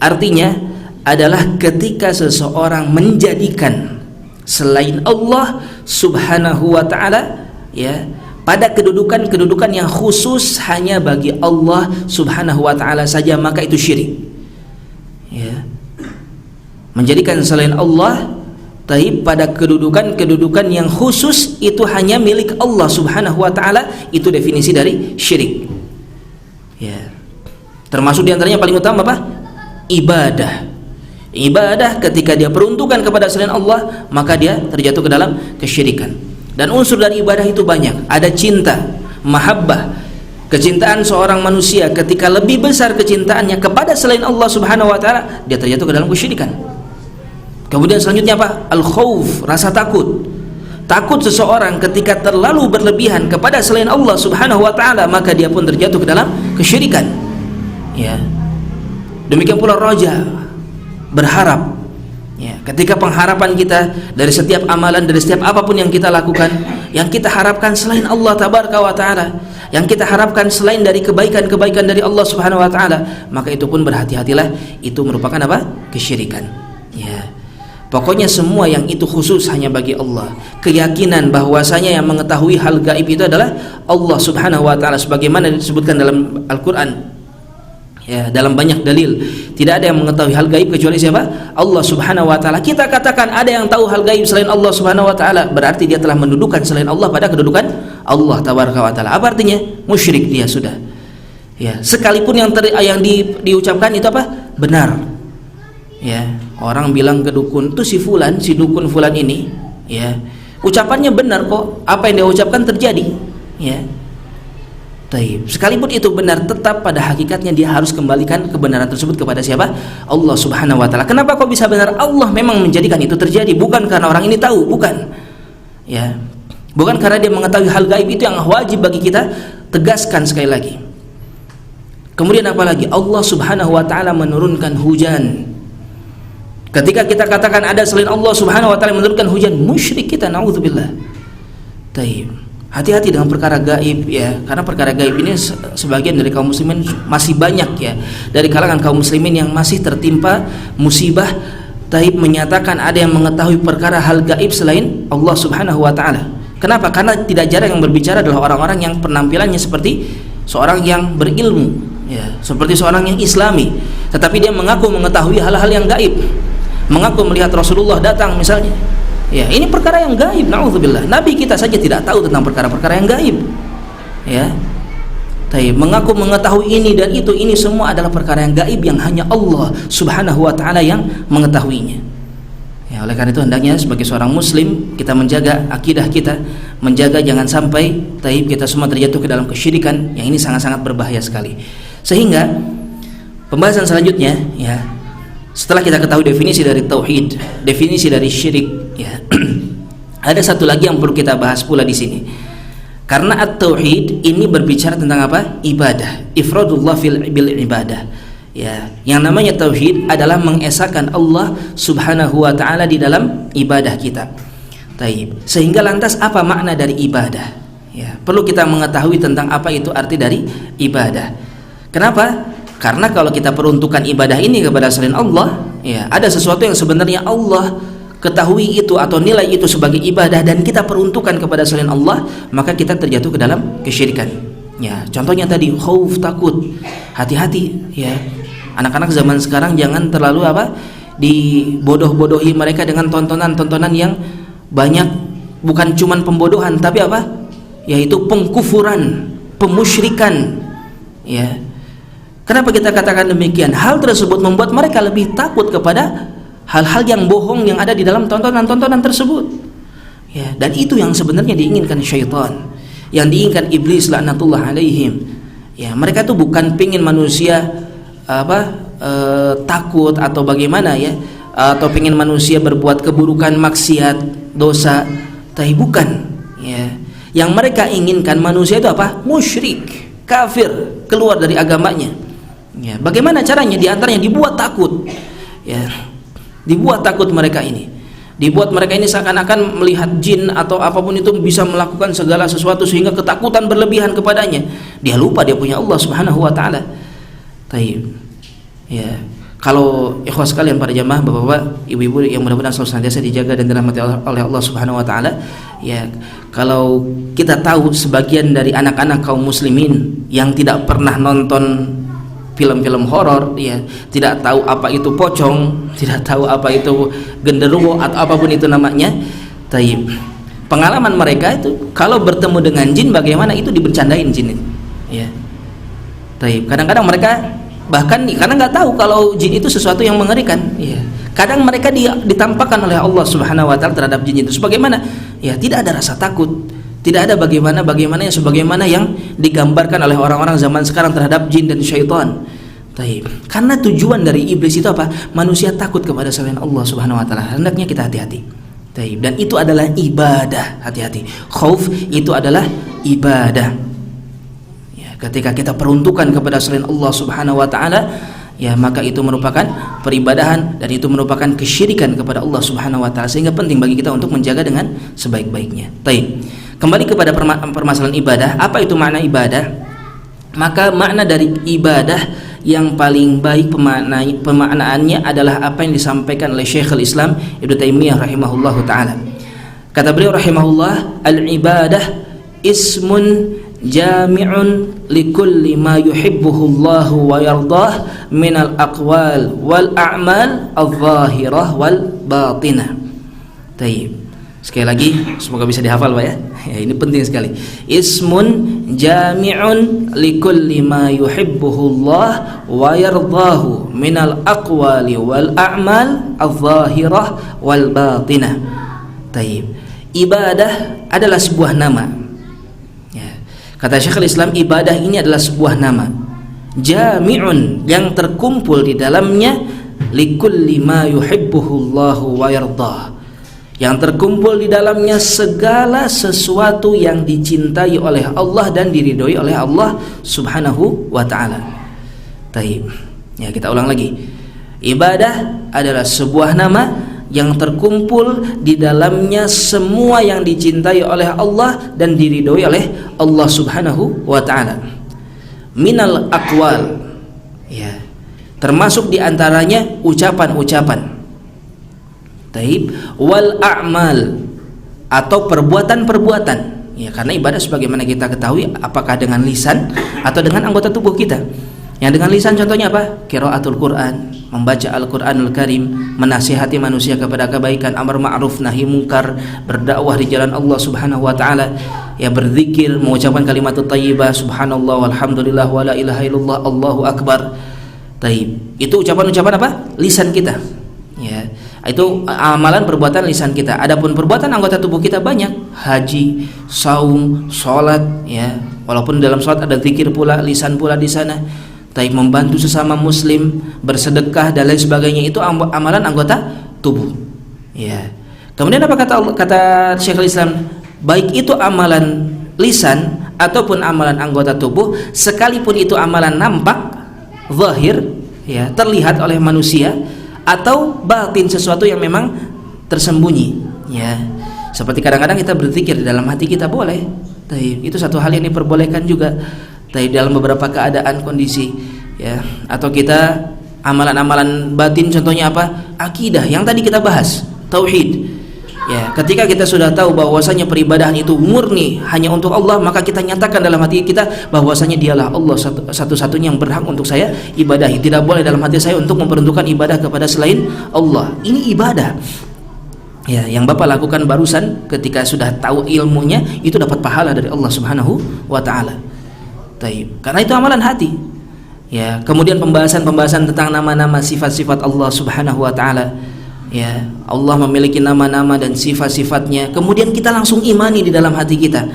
artinya adalah ketika seseorang menjadikan selain Allah Subhanahu wa taala, ya, pada kedudukan yang khusus hanya bagi Allah Subhanahu wa taala saja, maka itu syirik. Ya. Menjadikan selain Allah taib pada kedudukan yang khusus itu hanya milik Allah Subhanahu wa taala, itu definisi dari syirik. Ya. Termasuk diantaranya paling utama apa? Ibadah. Ibadah ketika dia peruntukan kepada selain Allah, maka dia terjatuh ke dalam kesyirikan. Dan unsur dari ibadah itu banyak. Ada cinta, mahabbah, kecintaan seorang manusia ketika lebih besar kecintaannya kepada selain Allah Subhanahu wa taala, dia terjatuh ke dalam kesyirikan. Kemudian selanjutnya apa? Al-khauf, rasa takut. Takut seseorang ketika terlalu berlebihan kepada selain Allah Subhanahu wa taala, maka dia pun terjatuh ke dalam kesyirikan. Ya. Demikian pula raja, berharap. Ya, ketika pengharapan kita dari setiap amalan, dari setiap apapun yang kita lakukan, yang kita harapkan selain Allah Tabaraka wa taala, yang kita harapkan selain dari kebaikan-kebaikan dari Allah Subhanahu wa taala, maka itu pun berhati-hatilah, itu merupakan apa? Kesyirikan. Ya. Pokoknya semua yang itu khusus hanya bagi Allah. Keyakinan bahwasanya yang mengetahui hal gaib itu adalah Allah Subhanahu wa taala, sebagaimana disebutkan dalam Al-Qur'an. Ya, dalam banyak dalil, tidak ada yang mengetahui hal gaib kecuali siapa? Allah Subhanahu wa taala. Kita katakan ada yang tahu hal gaib selain Allah Subhanahu wa taala, berarti dia telah mendudukan selain Allah pada kedudukan Allah Tabaraka wa taala. Apa artinya? Musyrik dia sudah. Ya, sekalipun yang diucapkan itu apa? Benar. Ya, orang bilang ke dukun itu si dukun fulan ini, ya, ucapannya benar kok, apa yang dia ucapkan terjadi. Ya. Taib. Sekalipun itu benar, tetap pada hakikatnya dia harus kembalikan kebenaran tersebut kepada siapa? Allah Subhanahu wa taala. Kenapa kok bisa benar? Allah memang menjadikan itu terjadi, bukan karena orang ini tahu, bukan. Ya. Bukan karena dia mengetahui hal gaib, itu yang wajib bagi kita tegaskan sekali lagi. Kemudian apalagi? Allah Subhanahu wa taala menurunkan hujan. Ketika kita katakan ada selain Allah Subhanahu wa taala menurunkan hujan, musyrik kita, naudzubillah. Taib. Hati-hati dengan perkara gaib, ya, karena perkara gaib ini sebagian dari kaum muslimin masih banyak, ya, dari kalangan kaum muslimin yang masih tertimpa musibah taib, menyatakan ada yang mengetahui perkara hal gaib selain Allah Subhanahu wa taala. Kenapa? Karena tidak jarang yang berbicara adalah orang-orang yang penampilannya seperti seorang yang berilmu, ya, seperti seorang yang islami, tetapi dia mengaku mengetahui hal-hal yang gaib, mengaku melihat Rasulullah datang misalnya. Ya, ini perkara yang gaib, na'udzubillah. Nabi kita saja tidak tahu tentang perkara-perkara yang gaib. Ya. Mengaku mengetahui ini dan itu, ini semua adalah perkara yang gaib yang hanya Allah Subhanahu wa taala yang mengetahuinya. Ya, oleh karena itu hendaknya sebagai seorang muslim kita menjaga akidah kita, menjaga jangan sampai kita semua terjatuh ke dalam kesyirikan yang ini sangat-sangat berbahaya sekali. Sehingga pembahasan selanjutnya, ya, setelah kita ketahui definisi dari tauhid, definisi dari syirik, ya, ada satu lagi yang perlu kita bahas pula di sini. Karena at-tauhid ini berbicara tentang apa? Ibadah, ifradullah bil ibadah. Ya, yang namanya tauhid adalah mengesahkan Allah Subhanahu wa taala di dalam ibadah kita. Sehingga lantas apa makna dari ibadah? Ya, perlu kita mengetahui tentang apa itu arti dari ibadah. Kenapa? Karena kalau kita peruntukan ibadah ini kepada selain Allah, ya, ada sesuatu yang sebenarnya Allah ketahui itu atau nilai itu sebagai ibadah dan kita peruntukan kepada selain Allah, maka kita terjatuh ke dalam kesyirikan. Ya, contohnya tadi khauf, takut. Hati-hati, ya. Anak-anak zaman sekarang jangan terlalu dibodoh-bodohi mereka dengan tontonan-tontonan yang banyak, bukan cuman pembodohan tapi yaitu pengkufuran, pemusyrikan. Ya. Kenapa kita katakan demikian? Hal tersebut membuat mereka lebih takut kepada hal-hal yang bohong yang ada di dalam tontonan-tontonan tersebut. Ya, dan itu yang sebenarnya diinginkan syaitan, yang diinginkan iblis laknatullah alaihim. Ya, mereka itu bukan pingin manusia takut atau bagaimana, ya, atau pingin manusia berbuat keburukan, maksiat, dosa, tapi bukan, ya. Yang mereka inginkan manusia itu musyrik, kafir, keluar dari agamanya. Ya, bagaimana caranya? Di antaranya dibuat takut, ya, dibuat takut mereka ini, dibuat mereka ini seakan-akan melihat jin atau apapun itu bisa melakukan segala sesuatu sehingga ketakutan berlebihan kepadanya. Dia lupa dia punya Allah Subhanahu wa taala. Ya, kalau ikhwas sekalian, para jamaah, bapak-bapak, ibu-ibu yang mudah-mudahan selalu senantiasa dijaga dan dirahmati oleh Allah Subhanahu wa taala, ya, kalau kita tahu sebagian dari anak-anak kaum muslimin yang tidak pernah nonton film-film horor, ya, tidak tahu apa itu pocong, tidak tahu apa itu genderuwo atau apapun itu namanya, pengalaman mereka itu kalau bertemu dengan jin bagaimana itu dibercandain jin itu, ya. Kadang-kadang mereka bahkan karena nggak tahu kalau jin itu sesuatu yang mengerikan, ya, kadang mereka ditampakkan oleh Allah Subhanahu wa taala terhadap jin itu sebagaimana, ya, tidak ada rasa takut, tidak ada bagaimana yang sebagaimana yang digambarkan oleh orang-orang zaman sekarang terhadap jin dan syaitan. Karena tujuan dari iblis itu manusia takut kepada selain Allah Subhanahu wa taala. Hendaknya kita hati-hati. Dan itu adalah ibadah, hati-hati. Khauf itu adalah ibadah. Ketika kita peruntukan kepada selain Allah Subhanahu wa taala, ya, maka itu merupakan peribadahan dan itu merupakan kesyirikan kepada Allah Subhanahu wa taala, sehingga penting bagi kita untuk menjaga dengan sebaik-baiknya. Kembali kepada permasalahan ibadah, apa itu makna ibadah? Maka makna dari ibadah yang paling baik pemaknaannya adalah apa yang disampaikan oleh Syekhul Islam Ibnu Taimiyah rahimahullahu taala. Kata beliau rahimahullah, al-ibadah ismun jami'un likulli ma yuhibbuhu Allah wa yardah minal aqwal wal a'mal adh-dhahirah wal batinah. Sekali lagi, semoga bisa dihafal, Pak, ya. Ya, ini penting sekali. Ismun jami'un likulli ma yuhibbuhu Allah wa yardahu minal aqwali wal a'mal adh-dhahirah wal batinah. Ibadah adalah sebuah nama. Kata Syekhul Islam, ibadah ini adalah sebuah nama jami'un, yang terkumpul di dalamnya likulli ma yuhibbuhu Allahu wa yardah, yang terkumpul di dalamnya segala sesuatu yang dicintai oleh Allah dan diridhoi oleh Allah Subhanahu wa taala. Ya, kita ulang lagi. Ibadah adalah sebuah nama yang terkumpul di dalamnya semua yang dicintai oleh Allah dan diridhoi oleh Allah Subhanahu wa taala. Minal aqwal, ya, termasuk di antaranya ucapan-ucapan. Wal a'mal, atau perbuatan-perbuatan. Ya, karena ibadah sebagaimana kita ketahui apakah dengan lisan atau dengan anggota tubuh kita. Yang dengan lisan contohnya apa? Qiraatul Quran, membaca Al-Quranul Karim, menasihati manusia kepada kebaikan, amar ma'ruf nahi mungkar, berdakwah di jalan Allah Subhanahu wa taala, ya berzikir, mengucapkan kalimatut thayyibah, subhanallah walhamdulillah wala ilaha illallah, Allahu akbar. Taib. Itu ucapan-ucapan apa? Lisan kita. Ya. Itu amalan perbuatan lisan kita. Adapun perbuatan anggota tubuh kita banyak, haji, saum, salat, ya. Walaupun dalam salat ada zikir pula, lisan pula di sana. Taib, membantu sesama muslim, bersedekah dan lain sebagainya, itu amalan anggota tubuh. Ya. Kemudian apa kata Syekhul Islam? Baik itu amalan lisan ataupun amalan anggota tubuh, sekalipun itu amalan nampak, zahir, ya, terlihat oleh manusia, atau batin, sesuatu yang memang tersembunyi, ya. Seperti kadang-kadang kita berzikir di dalam hati kita, boleh. Taib, itu satu hal yang diperbolehkan juga. Taib, dalam beberapa keadaan kondisi, ya. Atau kita amalan-amalan batin, contohnya apa? Akidah yang tadi kita bahas, tauhid. Ya, ketika kita sudah tahu bahwasanya peribadahan itu murni hanya untuk Allah, maka kita nyatakan dalam hati kita bahwasanya dialah Allah satu-satunya yang berhak untuk saya ibadahi. Tidak boleh dalam hati saya untuk memperuntukkan ibadah kepada selain Allah. Ini ibadah. Ya, yang Bapak lakukan barusan ketika sudah tahu ilmunya, itu dapat pahala dari Allah Subhanahu wa taala. Taib. Karena itu amalan hati. Ya, kemudian pembahasan tentang nama-nama sifat-sifat Allah Subhanahu wa taala. Ya, Allah memiliki nama-nama dan sifat-sifatnya, kemudian kita langsung imani di dalam hati kita.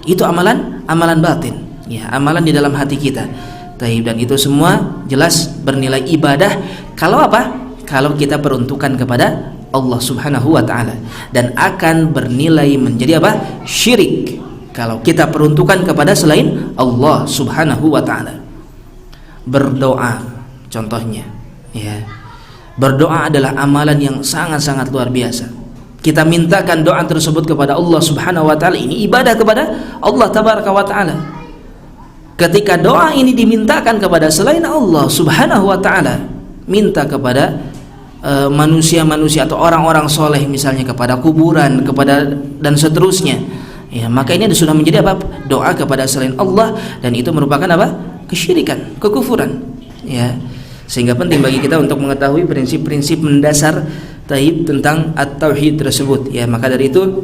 Itu amalan batin. Ya, amalan di dalam hati kita. Taib, dan itu semua jelas bernilai ibadah kalau apa? Kalau kita peruntukan kepada Allah Subhanahu wa taala, dan akan bernilai menjadi apa? Syirik kalau kita peruntukan kepada selain Allah Subhanahu wa taala. Berdoa contohnya, ya. Berdoa adalah amalan yang sangat-sangat luar biasa. Kita mintakan doa tersebut kepada Allah Subhanahu wa taala, ini ibadah kepada Allah Tabaraka wa taala. Ketika doa ini dimintakan kepada selain Allah Subhanahu wa taala, minta kepada manusia-manusia atau orang-orang soleh, misalnya kepada kuburan, kepada dan seterusnya, ya, maka ini sudah menjadi apa? Doa kepada selain Allah, dan itu merupakan apa? Kesyirikan, kekufuran, ya. Sehingga penting bagi kita untuk mengetahui prinsip-prinsip mendasar taib tentang at-tauhid tersebut, ya. Maka dari itu,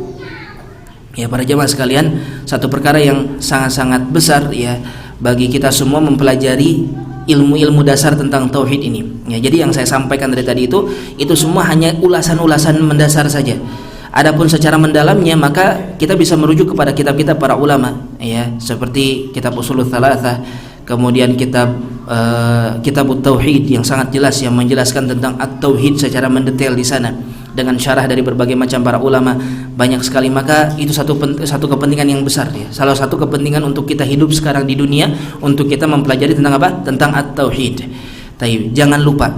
ya, para jemaah sekalian, satu perkara yang sangat-sangat besar, ya, bagi kita semua mempelajari ilmu-ilmu dasar tentang tauhid ini, ya. Jadi yang saya sampaikan dari tadi itu semua hanya ulasan-ulasan mendasar saja. Adapun secara mendalamnya, maka kita bisa merujuk kepada kitab-kitab para ulama, ya, seperti kitab Ushulul Tsalatsah, kemudian kitab Tauhid yang sangat jelas, yang menjelaskan tentang at-tauhid secara mendetail di sana dengan syarah dari berbagai macam para ulama, banyak sekali. Maka itu satu kepentingan yang besar, ya. Salah satu kepentingan untuk kita hidup sekarang di dunia, untuk kita mempelajari tentang apa? Tentang at-tauhid. Taib. Jangan lupa,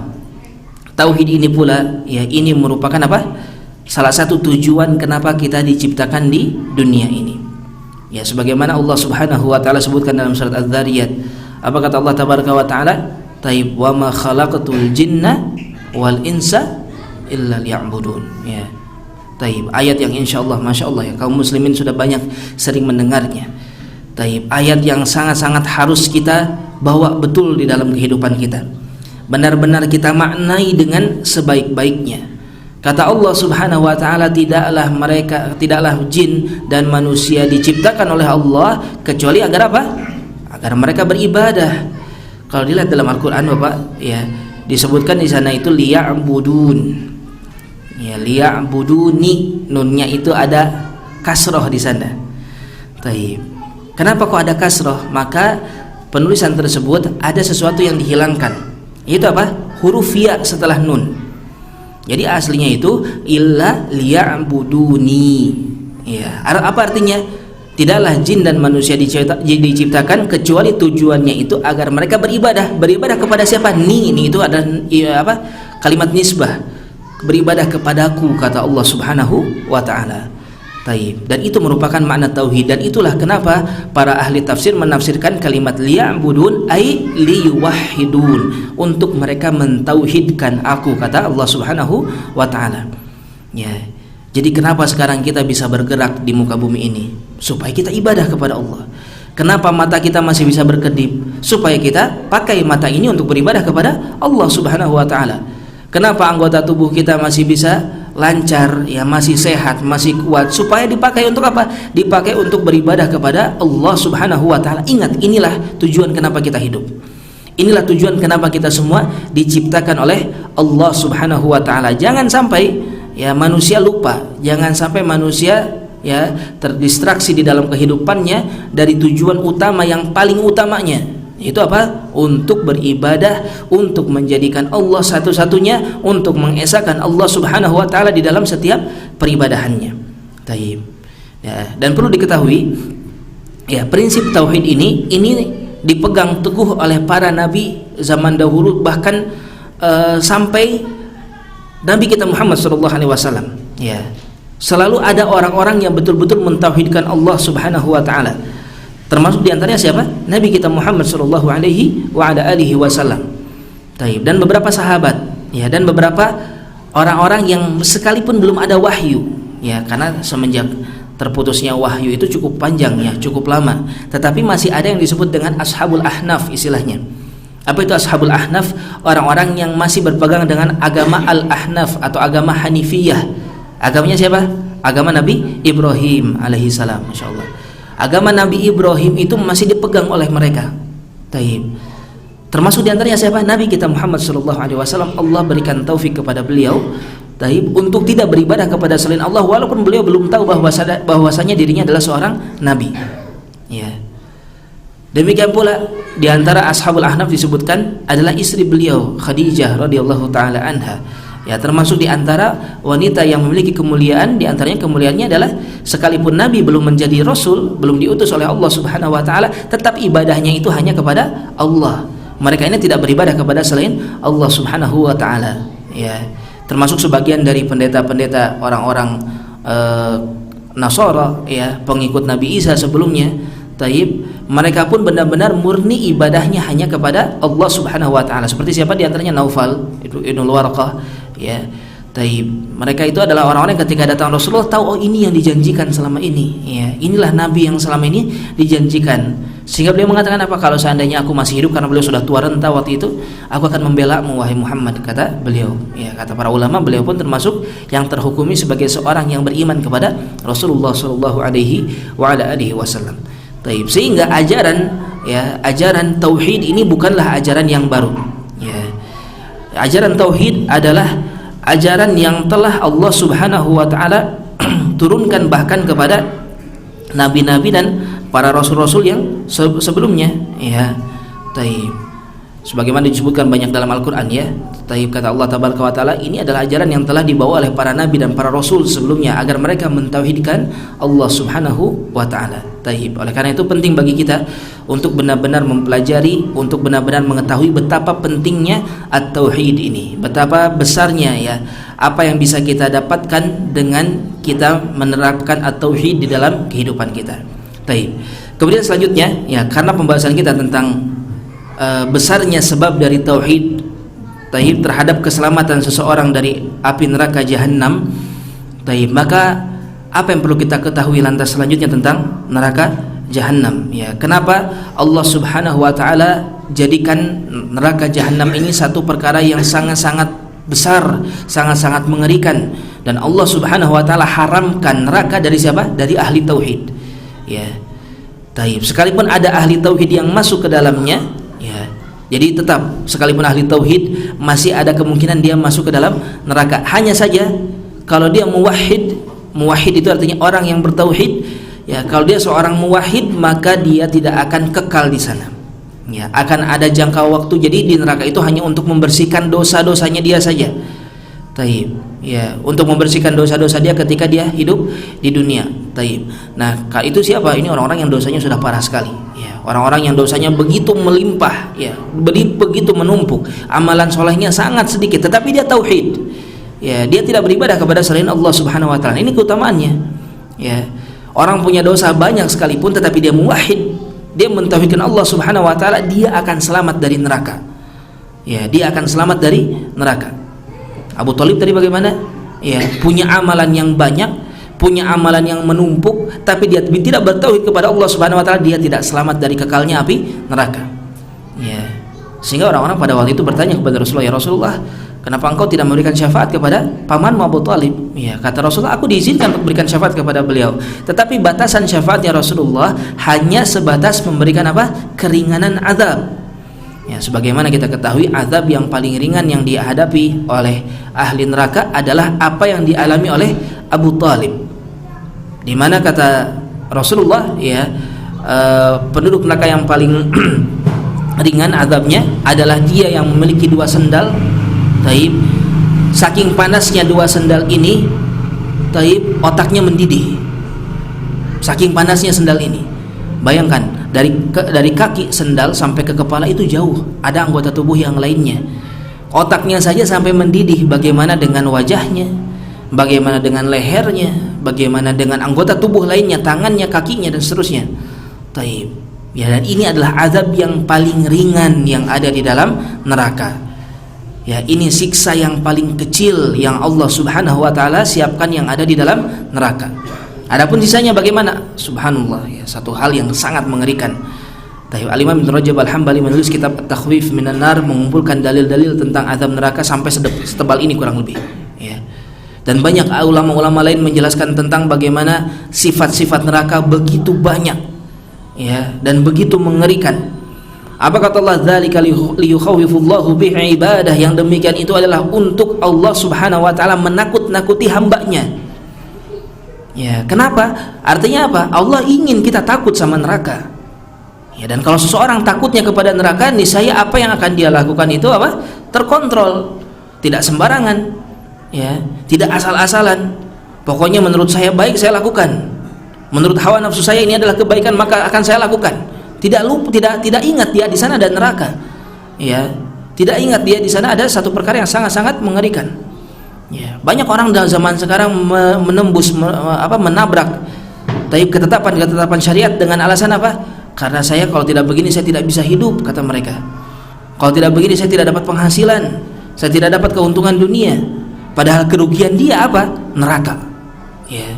tauhid ini pula, ya, ini merupakan apa? Salah satu tujuan kenapa kita diciptakan di dunia ini. Ya, sebagaimana Allah Subhanahu wa taala sebutkan dalam surat Az-Dzariyat. Apa kata Allah Tabaraka wa taala? Taib, wa ma khalaqatul jinna wal insa illa liya'budun. Ya. Taib, ayat yang insyaallah, masyaallah, ya, kaum muslimin sudah banyak sering mendengarnya. Taib, ayat yang sangat-sangat harus kita bawa betul di dalam kehidupan kita. Benar-benar kita maknai dengan sebaik-baiknya. Kata Allah Subhanahu wa taala, tidaklah jin dan manusia diciptakan oleh Allah kecuali agar apa? Agar mereka beribadah. Kalau dilihat dalam Al-Qur'an, Bapak, ya, disebutkan di sana itu liya'budun. Ya, liya'buduni, nunnya itu ada kasroh di sana. Taib. Kenapa kok ada kasroh? Maka penulisan tersebut ada sesuatu yang dihilangkan. Itu apa? Huruf ya setelah nun. Jadi aslinya itu illa liya'buduni. Ya, apa artinya? Tidaklah jin dan manusia diciptakan kecuali tujuannya itu agar mereka beribadah. Beribadah kepada siapa? Ini itu ada, ya, apa? Kalimat nisbah. Beribadah kepadaku, kata Allah Subhanahu wa taala. Taib. Dan itu merupakan makna tauhid, dan itulah kenapa para ahli tafsir menafsirkan kalimat liya'budun ai liyuwahhidun, untuk mereka mentauhidkan aku, kata Allah Subhanahu wa taala. Ya. Jadi kenapa sekarang kita bisa bergerak di muka bumi ini? Supaya kita ibadah kepada Allah. Kenapa mata kita masih bisa berkedip? Supaya kita pakai mata ini untuk beribadah kepada Allah Subhanahu wa taala. Kenapa anggota tubuh kita masih bisa lancar, ya, masih sehat, masih kuat? Supaya dipakai untuk apa? Dipakai untuk beribadah kepada Allah Subhanahu wa taala. Ingat, inilah tujuan kenapa kita hidup. Inilah tujuan kenapa kita semua diciptakan oleh Allah Subhanahu wa taala. Jangan sampai ya manusia lupa, jangan sampai manusia ya terdistraksi di dalam kehidupannya dari tujuan utama yang paling utamanya, itu apa? Untuk beribadah, untuk menjadikan Allah satu-satunya, untuk mengesahkan Allah Subhanahu wa taala di dalam setiap peribadahannya. Taib. Ya, dan perlu diketahui ya, prinsip tauhid ini dipegang teguh oleh para nabi zaman dahulu, bahkan sampai Nabi kita Muhammad SAW. Ya, selalu ada orang-orang yang betul-betul mentauhidkan Allah Subhanahu wa taala. Termasuk diantaranya siapa? Nabi kita Muhammad SAW. Dan beberapa sahabat, ya, dan beberapa orang-orang yang sekalipun belum ada wahyu, ya, karena semenjak terputusnya wahyu itu cukup panjang, ya, cukup lama. Tetapi masih ada yang disebut dengan Ashabul Ahnaf istilahnya. Apa itu Ashabul Ahnaf? Orang-orang yang masih berpegang dengan agama Al-Ahnaf atau agama Hanifiyah. Agamanya siapa? Agama Nabi Ibrahim alaihissalam. Masya Allah. Agama Nabi Ibrahim itu masih dipegang oleh mereka. Taib. Termasuk diantaranya siapa? Nabi kita Muhammad SAW. Allah berikan taufik kepada beliau, taib, untuk tidak beribadah kepada selain Allah, walaupun beliau belum tahu bahwasanya dirinya adalah seorang nabi. Ya. Demikian pula di antara Ashabul Ahnaf disebutkan adalah istri beliau Khadijah radhiyallahu taala anha. Ya, termasuk di antara wanita yang memiliki kemuliaan. Di antaranya kemuliaannya adalah sekalipun Nabi belum menjadi Rasul, belum diutus oleh Allah Subhanahu wa taala, tetap ibadahnya itu hanya kepada Allah. Mereka ini tidak beribadah kepada selain Allah Subhanahu wa taala. Ya, termasuk sebagian dari pendeta-pendeta orang-orang Nasara, ya, pengikut Nabi Isa sebelumnya. Taib, mereka pun benar-benar murni ibadahnya hanya kepada Allah Subhanahu wa taala. Seperti siapa? Di antaranya Naufal Ibnu Warqah, ya. Taib. Mereka itu adalah orang-orang yang ketika datang Rasulullah tahu, oh ini yang dijanjikan selama ini, ya. Inilah nabi yang selama ini dijanjikan. Sehingga beliau mengatakan apa? Kalau seandainya aku masih hidup, karena beliau sudah tua renta waktu itu, aku akan membela-Mu wahai Muhammad, kata beliau. Ya, kata para ulama, beliau pun termasuk yang terhukumi sebagai seorang yang beriman kepada Rasulullah sallallahu alaihi wasallam. Taib. Sehingga ajaran tauhid ini bukanlah ajaran yang baru, ya. Ajaran tauhid adalah ajaran yang telah Allah Subhanahu wa taala turunkan bahkan kepada nabi-nabi dan para rasul-rasul yang sebelumnya, ya. Taib. Sebagaimana disebutkan banyak dalam Al-Qur'an, ya. Taib, kata Allah tabaraka wa taala, ini adalah ajaran yang telah dibawa oleh para nabi dan para rasul sebelumnya agar mereka mentauhidkan Allah Subhanahu wa taala. Taib. Oleh karena itu penting bagi kita untuk benar-benar mempelajari, untuk benar-benar mengetahui betapa pentingnya at-tauhid ini, betapa besarnya, ya, apa yang bisa kita dapatkan dengan kita menerapkan at-tauhid di dalam kehidupan kita. Taib. Kemudian selanjutnya, ya, karena pembahasan kita tentang besarnya sebab dari tauhid, taib, terhadap keselamatan seseorang dari api neraka jahanam, taib, maka apa yang perlu kita ketahui lantas selanjutnya tentang neraka jahanam, ya. Kenapa Allah Subhanahu wa taala jadikan neraka jahanam ini satu perkara yang sangat-sangat besar, sangat-sangat mengerikan, dan Allah Subhanahu wa taala haramkan neraka dari siapa? Dari ahli tauhid, ya. Taib. Sekalipun ada ahli tauhid yang masuk ke dalamnya, ya, jadi tetap sekalipun ahli tauhid masih ada kemungkinan dia masuk ke dalam neraka. Hanya saja kalau dia muwahhid itu artinya orang yang bertauhid, ya, kalau dia seorang muwahhid maka dia tidak akan kekal di sana, ya. Akan ada jangka waktu, jadi di neraka itu hanya untuk membersihkan dosa-dosanya dia saja. Taib, ya, untuk membersihkan dosa-dosa dia ketika dia hidup di dunia. Taib. Nah, itu siapa? Ini orang-orang yang dosanya sudah parah sekali, ya. Orang-orang yang dosanya begitu melimpah, ya, begitu menumpuk, amalan solehnya sangat sedikit, tetapi dia tauhid, ya, dia tidak beribadah kepada selain Allah Subhanahu wa taala. Ini keutamaannya, ya. Orang punya dosa banyak sekalipun tetapi dia muwahhid, dia mentauhidkan Allah Subhanahu wa taala, dia akan selamat dari neraka, ya, dia akan selamat dari neraka. Abu Thalib tadi bagaimana? ya, punya amalan yang banyak, punya amalan yang menumpuk, tapi dia tidak bertauhid kepada Allah Subhanahu wa taala, dia tidak selamat dari kekalnya api neraka. Ya. Sehingga orang-orang pada waktu itu bertanya kepada Rasulullah, "Ya Rasulullah, kenapa engkau tidak memberikan syafaat kepada pamanmu Abu Thalib?" Ya, kata Rasulullah, "Aku diizinkan untuk memberikan syafaat kepada beliau. Tetapi batasan syafaatnya Rasulullah hanya sebatas memberikan apa? Keringanan azab." Ya, sebagaimana kita ketahui, azab yang paling ringan yang dihadapi oleh ahli neraka adalah apa yang dialami oleh Abu Thalib. Di mana kata Rasulullah, ya, penduduk neraka yang paling ringan azabnya adalah dia yang memiliki 2 sendal. Taib, saking panasnya 2 sendal ini, taib, otaknya mendidih. Saking panasnya sendal ini. Bayangkan, dari kaki sendal sampai ke kepala itu jauh, ada anggota tubuh yang lainnya. Otaknya saja sampai mendidih, bagaimana dengan wajahnya, bagaimana dengan lehernya, bagaimana dengan anggota tubuh lainnya, tangannya, kakinya, dan seterusnya. Taib. Ya, dan ini adalah azab yang paling ringan yang ada di dalam neraka. Ya, ini siksa yang paling kecil yang Allah Subhanahu wa taala siapkan yang ada di dalam neraka. Adapun sisanya bagaimana? Subhanallah, ya, satu hal yang sangat mengerikan. Al-Imam Ibn Rajab Al-Hambali menulis kitab At-Takhwif Minan Nar, mengumpulkan dalil-dalil tentang azab neraka sampai setebal ini kurang lebih, ya. Dan banyak ulama-ulama lain menjelaskan tentang bagaimana sifat-sifat neraka begitu banyak, ya, dan begitu mengerikan. Apa kata Allah? Dzalika liyukhawwifullahu bihi ibadah, yang demikian itu adalah untuk Allah Subhanahu wa taala menakut-nakuti hambanya. Ya, kenapa? Artinya apa? Allah ingin kita takut sama neraka. Ya, dan kalau seseorang takutnya kepada neraka, niscaya apa yang akan dia lakukan itu apa? Terkontrol, tidak sembarangan, ya, tidak asal-asalan. Pokoknya menurut saya baik, saya lakukan. Menurut hawa nafsu saya ini adalah kebaikan, maka akan saya lakukan. Tidak ingat dia di sana ada neraka. Ya, tidak ingat dia di sana ada satu perkara yang sangat-sangat mengerikan. Ya, banyak orang dalam zaman sekarang menabrak ketetapan syariat dengan alasan apa? Karena saya kalau tidak begini saya tidak bisa hidup, kata mereka. Kalau tidak begini saya tidak dapat penghasilan, saya tidak dapat keuntungan dunia. Padahal kerugian dia apa? Neraka. Ya.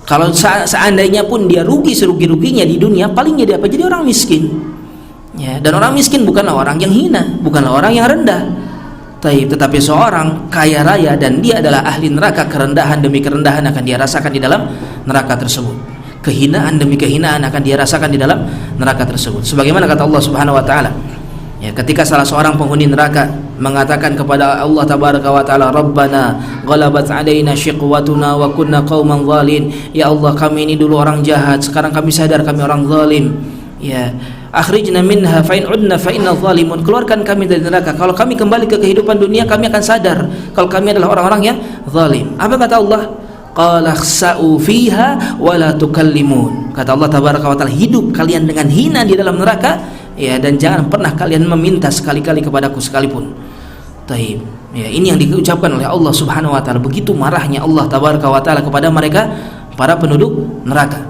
Kalau seandainya pun dia rugi serugi-ruginya di dunia, paling jadi apa? Jadi orang miskin. Ya, dan orang miskin bukanlah orang yang hina, bukanlah orang yang rendah. Tetapi seorang kaya raya dan dia adalah ahli neraka, kerendahan demi kerendahan akan dia rasakan di dalam neraka tersebut. Kehinaan demi kehinaan akan dia rasakan di dalam neraka tersebut. Sebagaimana kata Allah Subhanahu wa taala, ya, ketika salah seorang penghuni neraka mengatakan kepada Allah tabaraka wa taala, "Rabbana ghalabat alaina syiqwatuna wa kunna qauman zalin." Ya Allah, kami ini dulu orang jahat, sekarang kami sadar kami orang zalim. Ya, akhrijna minha fa in udna fa inna zalimun. Keluarkan kami dari neraka. Kalau kami kembali ke kehidupan dunia, kami akan sadar kalau kami adalah orang-orang yang zalim. Apa kata Allah? Qala khsa'u fiha wa la tukallimun. Kata Allah tabaraka wa taala, hidup kalian dengan hina di dalam neraka, ya, dan jangan pernah kalian meminta sekali-kali kepadaku sekalipun. Taib. Ya, ini yang diucapkan oleh Allah Subhanahu wa taala. Begitu marahnya Allah tabaraka wa taala kepada mereka para penduduk neraka.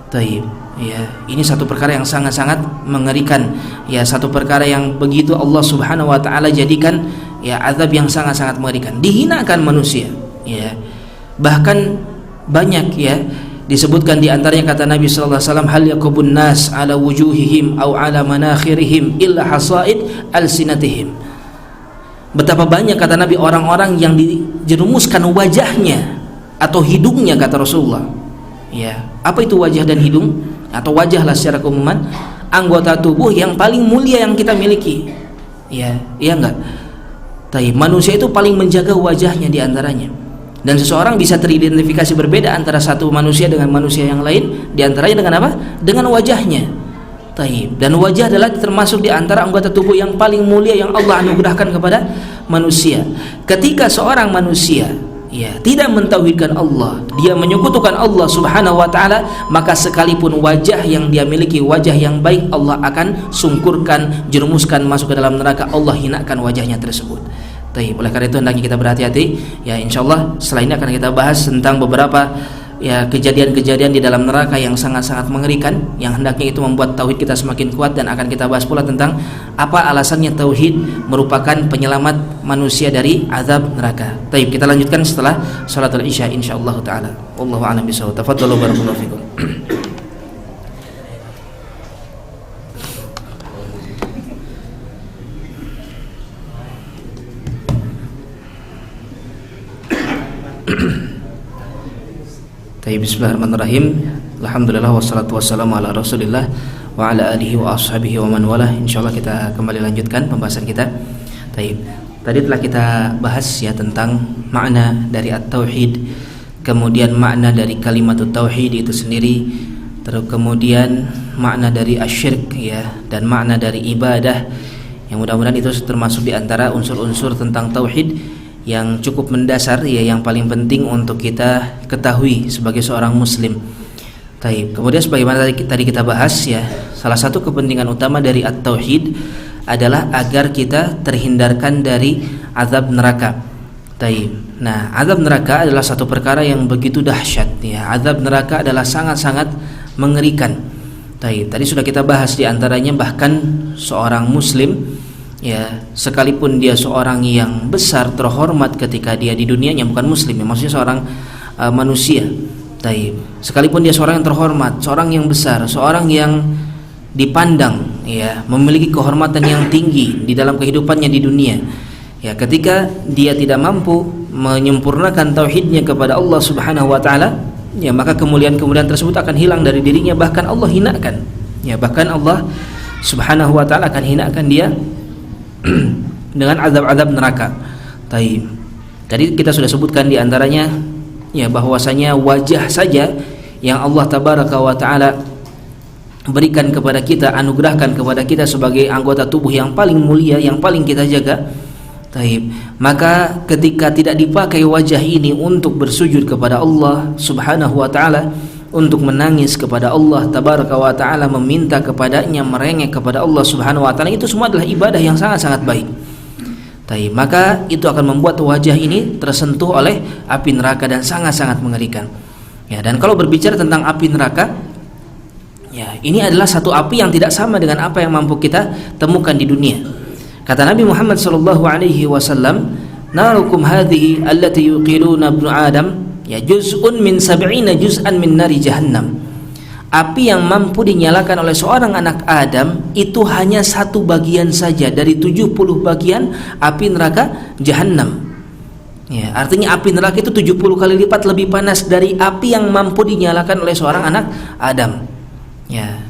Taib. Ya, ini satu perkara yang sangat-sangat mengerikan. Ya, satu perkara yang begitu Allah Subhanahu wa taala jadikan, ya, azab yang sangat-sangat mengerikan. Dihinakan manusia, ya. Bahkan banyak, ya, disebutkan di antaranya kata Nabi sallallahu alaihi wasallam, hal yakubun nas ala wujuhihim aw ala manakhirihim illa hasaid alsinatihim. Betapa banyak, kata Nabi, orang-orang yang dijerumuskan wajahnya atau hidungnya, kata Rasulullah. Ya, apa itu wajah dan hidung? Atau wajahlah secara keumuman anggota tubuh yang paling mulia yang kita miliki. Ya, iya enggak? Manusia itu paling menjaga wajahnya di antaranya. Dan seseorang bisa teridentifikasi berbeda antara satu manusia dengan manusia yang lain, di antaranya dengan apa? Dengan wajahnya. Dan wajah adalah termasuk di antara anggota tubuh yang paling mulia yang Allah anugerahkan kepada manusia. Ketika seorang manusia, ya, tidak mentauhidkan Allah, dia menyekutukan Allah Subhanahu wa taala, maka sekalipun wajah yang dia miliki wajah yang baik, Allah akan sungkurkan, jerumuskan masuk ke dalam neraka. Allah hinakan wajahnya tersebut. Oleh karena itu hendaknya kita berhati-hati. Ya, insyaallah setelah ini akan kita bahas tentang beberapa ya kejadian-kejadian di dalam neraka yang sangat-sangat mengerikan, yang hendaknya itu membuat tauhid kita semakin kuat. Dan akan kita bahas pula tentang apa alasannya tauhid merupakan penyelamat manusia dari azab neraka. Baik, kita lanjutkan setelah salatul isya insyaallah taala. Wallahu a'lam bishawab. Tafadhalu barakallahu fikum. Bismillahirrahmanirrahim. Alhamdulillah wassalatu wassalamu ala Rasulillah wa ala alihi wa ashabihi wa man walah. Insyaallah kita kembali lanjutkan pembahasan kita. Baik. Tadi telah kita bahas ya tentang makna dari at-tauhid, kemudian makna dari kalimat tauhid itu sendiri, terus kemudian makna dari asyirk ya, dan makna dari ibadah. Yang mudah-mudahan itu termasuk di antara unsur-unsur tentang tauhid yang cukup mendasar ya, yang paling penting untuk kita ketahui sebagai seorang muslim. Taib. Kemudian sebagaimana tadi kita bahas ya, salah satu kepentingan utama dari at-tauhid adalah agar kita terhindarkan dari azab neraka. Taib. Nah, azab neraka adalah satu perkara yang begitu dahsyat ya. Azab neraka adalah sangat-sangat mengerikan. Taib. Tadi sudah kita bahas di antaranya bahkan seorang muslim ya, sekalipun dia seorang yang besar terhormat ketika dia di dunianya, bukan muslim ya, maksudnya seorang manusia. Taib. Sekalipun dia seorang yang terhormat, seorang yang besar, seorang yang dipandang ya, memiliki kehormatan yang tinggi di dalam kehidupannya di dunia. Ya, ketika dia tidak mampu menyempurnakan tauhidnya kepada Allah Subhanahu wa taala, ya maka kemuliaan-kemuliaan tersebut akan hilang dari dirinya, bahkan Allah hinakan. Ya, bahkan Allah Subhanahu wa taala akan hinakan dia dengan azab-azab neraka. Taib. Tadi kita sudah sebutkan di antaranya ya, bahwasanya wajah saja yang Allah tabaraka wa taala berikan kepada kita, anugerahkan kepada kita sebagai anggota tubuh yang paling mulia, yang paling kita jaga. Taib. Maka ketika tidak dipakai wajah ini untuk bersujud kepada Allah Subhanahu wa taala, untuk menangis kepada Allah tabaraka wa taala, meminta kepadanya, merengek kepada Allah Subhanahu wa taala, itu semua adalah ibadah yang sangat-sangat baik. Taib. Maka itu akan membuat wajah ini tersentuh oleh api neraka dan sangat-sangat mengerikan. Ya, dan kalau berbicara tentang api neraka, ya, ini adalah satu api yang tidak sama dengan apa yang mampu kita temukan di dunia. Kata Nabi Muhammad sallallahu alaihi wasallam, "Narukum hadhihi allati yuqiluna ibnu Adam, ya juz'un min sab'ina juz'an min nari jahannam." Api yang mampu dinyalakan oleh seorang anak Adam itu hanya satu bagian saja dari 70 bagian api neraka jahannam. Ya, artinya api neraka itu 70 kali lipat lebih panas dari api yang mampu dinyalakan oleh seorang anak Adam. Ya.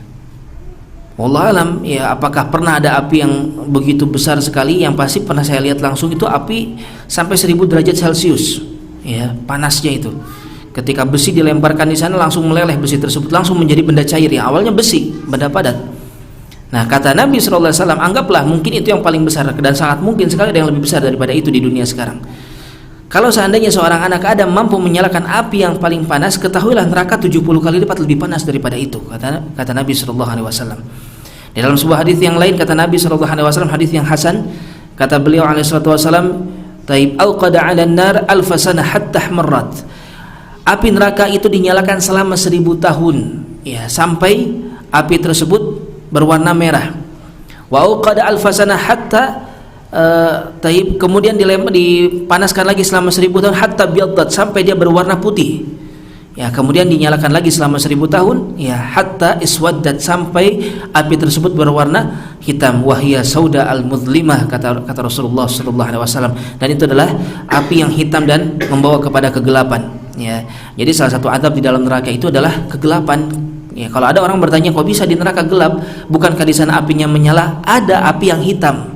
Wallahu alam, ya apakah pernah ada api yang begitu besar sekali? Yang pasti pernah saya lihat langsung itu api sampai 1000 derajat Celcius. Ya, panasnya itu. Ketika besi dilemparkan di sana langsung meleleh besi tersebut, langsung menjadi benda cair yang awalnya besi, benda padat. Nah, kata Nabi sallallahu alaihi wasallam, anggaplah mungkin itu yang paling besar, dan sangat mungkin sekali ada yang lebih besar daripada itu di dunia sekarang. Kalau seandainya seorang anak Adam mampu menyalakan api yang paling panas, ketahuilah neraka 70 kali lipat lebih panas daripada itu, kata Nabi sallallahu alaihi wasallam. Di dalam sebuah hadis yang lain kata Nabi sallallahu alaihi wasallam, hadis yang hasan, kata beliau alaihi wasallam, "Taib auqada 'alan nar alf sanah hatta ihmarrat." Api neraka itu dinyalakan selama 1000 tahun ya, sampai api tersebut berwarna merah. Wa auqada alf sanah hatta taib, kemudian dipanaskan lagi selama 1000 tahun hatta biyaddat, sampai dia berwarna putih. Ya, kemudian dinyalakan lagi selama 1000 tahun ya, hatta iswaddat, sampai api tersebut berwarna hitam. Wahia sauda al-mudlimah, kata Rasulullah sallallahu alaihi wasallam, dan itu adalah api yang hitam dan membawa kepada kegelapan. Ya, jadi salah satu azab di dalam neraka itu adalah kegelapan. Ya, kalau ada orang bertanya, kok bisa di neraka gelap? Bukankah di sana apinya menyala? Ada api yang hitam.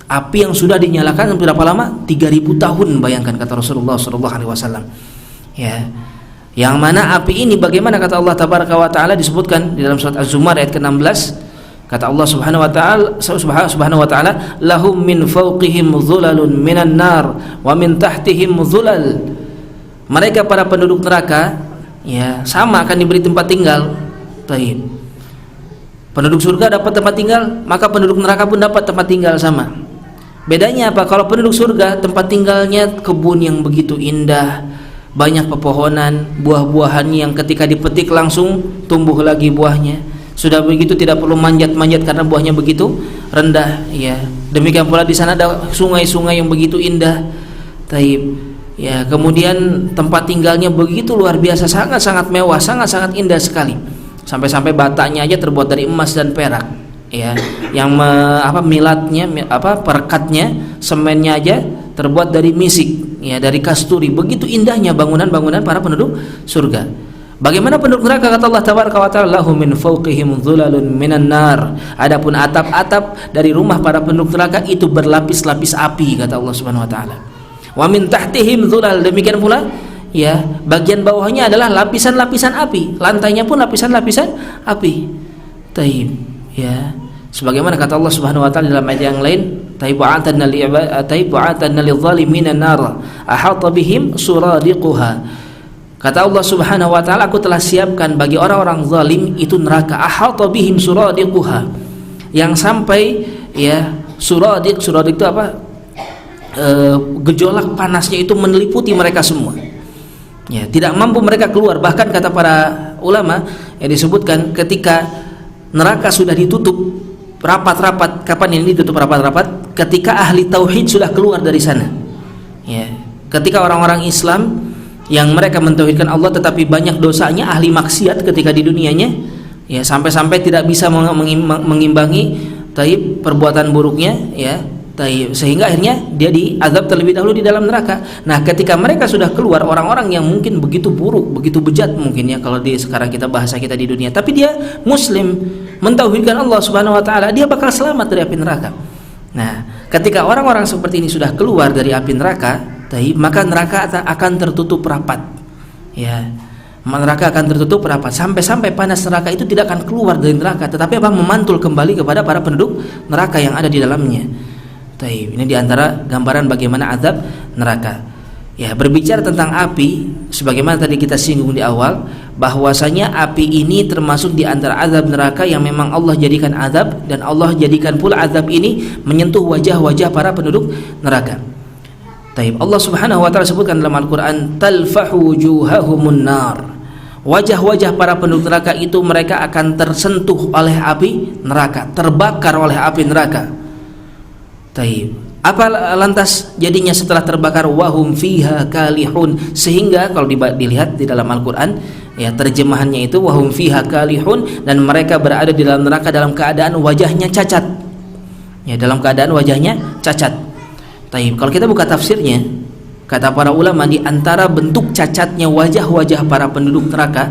Api yang sudah dinyalakan berapa lama? 3000 tahun, bayangkan, kata Rasulullah sallallahu alaihi wasallam. Ya. Yang mana api ini bagaimana, kata Allah tabaraka wa taala, disebutkan di dalam surat Az-Zumar ayat ke-16. Kata Allah Subhanahu wa taala, lahum min fawqihim dhulalun minan nar wa min tahtihim dhulal. Mereka para penduduk neraka ya sama akan diberi tempat tinggal. Baik. Penduduk surga dapat tempat tinggal, maka penduduk neraka pun dapat tempat tinggal sama. Bedanya apa? Kalau penduduk surga tempat tinggalnya kebun yang begitu indah, banyak pepohonan, buah-buahannya yang ketika dipetik langsung tumbuh lagi buahnya. Sudah begitu tidak perlu manjat-manjat karena buahnya begitu rendah, ya. Demikian pula di sana ada sungai-sungai yang begitu indah. Taib. Ya, kemudian tempat tinggalnya begitu luar biasa, sangat-sangat mewah, sangat-sangat indah sekali. Sampai-sampai batanya aja terbuat dari emas dan perak, ya. Yang milatnya, perekatnya, semennya aja terbuat dari misik, ya, dari kasturi. Begitu indahnya bangunan-bangunan para penduduk surga. Bagaimana penduduk neraka? Kata Allah tabaraka wa ta'ala, lahum min fawqihim dhulalun minan nar. Adapun atap-atap dari rumah para penduduk neraka itu berlapis-lapis api, kata Allah Subhanahu wa taala. Wa min tahtihim dhulal, demikian pula, ya, bagian bawahnya adalah lapisan-lapisan api, lantainya pun lapisan-lapisan api. Taib, ya. Sebagaimana kata Allah Subhanahu wa taala dalam ayat yang lain, taibu'atanna lidh-dhalimina nar ahata bihim suradiquha. Kata Allah Subhanahu wa taala, aku telah siapkan bagi orang-orang zalim itu neraka, ahata bihim suradiquha, yang sampai, ya, suradiq itu apa? Gejolak panasnya itu meliputi mereka semua. Ya, tidak mampu mereka keluar. Bahkan kata para ulama yang disebutkan, ketika neraka sudah ditutup rapat-rapat, kapan ini ditutup rapat-rapat? Ketika ahli tauhid sudah keluar dari sana. Ya, ketika orang-orang Islam yang mereka mentauhidkan Allah tetapi banyak dosanya, ahli maksiat ketika di dunianya, ya, sampai-sampai tidak bisa mengimbangi taib perbuatan buruknya, ya, taib, sehingga akhirnya dia diazab terlebih dahulu di dalam neraka. Nah, ketika mereka sudah keluar, orang-orang yang mungkin begitu buruk, begitu bejat mungkin, ya, kalau di sekarang kita bahasa kita di dunia, tapi dia muslim, mentauhidkan Allah Subhanahu wa taala, dia bakal selamat dari api neraka. Nah, ketika orang-orang seperti ini sudah keluar dari api neraka, maka neraka akan tertutup rapat, ya, neraka akan tertutup rapat, sampai-sampai panas neraka itu tidak akan keluar dari neraka, tetapi memantul kembali kepada para penduduk neraka yang ada di dalamnya. Ini diantara gambaran bagaimana azab neraka. Ya, berbicara tentang api, sebagaimana tadi kita singgung di awal, bahwasanya api ini termasuk di antara azab neraka yang memang Allah jadikan azab, dan Allah jadikan pula azab ini menyentuh wajah-wajah para penduduk neraka. Allah Subhanahu wa taala sebutkan dalam Al-Qur'an, talfahu wujuhahumun nar. Wajah-wajah para penduduk neraka itu mereka akan tersentuh oleh api neraka, terbakar oleh api neraka. Apa lantas jadinya setelah terbakar? Wahum fiha kalihun. Sehingga kalau dilihat di dalam Al-Qur'an, ya, terjemahannya itu wahum fiha kalihun, dan mereka berada di dalam neraka dalam keadaan wajahnya cacat. Ya, dalam keadaan wajahnya cacat. Kalau kita buka tafsirnya, kata para ulama, di antara bentuk cacatnya wajah-wajah para penduduk neraka,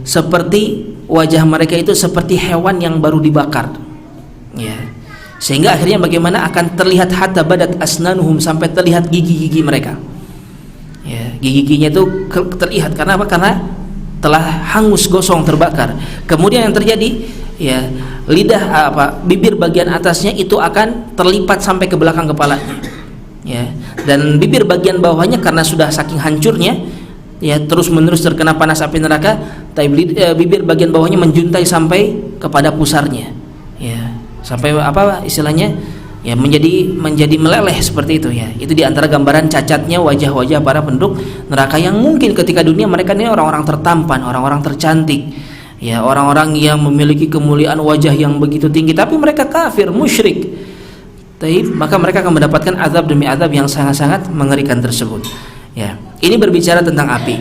seperti wajah mereka itu seperti hewan yang baru dibakar, ya, sehingga akhirnya bagaimana akan terlihat hatta badat asnanuhum, sampai terlihat gigi-gigi mereka, ya, gigi-giginya itu terlihat. Karena apa? Karena telah hangus, gosong, terbakar. Kemudian yang terjadi, ya, lidah bibir bagian atasnya itu akan terlipat sampai ke belakang kepalanya, ya, dan bibir bagian bawahnya karena sudah saking hancurnya, ya, terus menerus terkena panas api neraka, bibir bagian bawahnya menjuntai sampai kepada pusarnya, ya, sampai istilahnya, ya, menjadi meleleh seperti itu, ya. Itu diantara gambaran cacatnya wajah-wajah para penduduk neraka yang mungkin ketika dunia mereka ini orang-orang tertampan, orang-orang tercantik, ya, orang-orang yang memiliki kemuliaan wajah yang begitu tinggi, tapi mereka kafir, musyrik. Maka mereka akan mendapatkan azab demi azab yang sangat-sangat mengerikan tersebut. Ya, ini berbicara tentang api,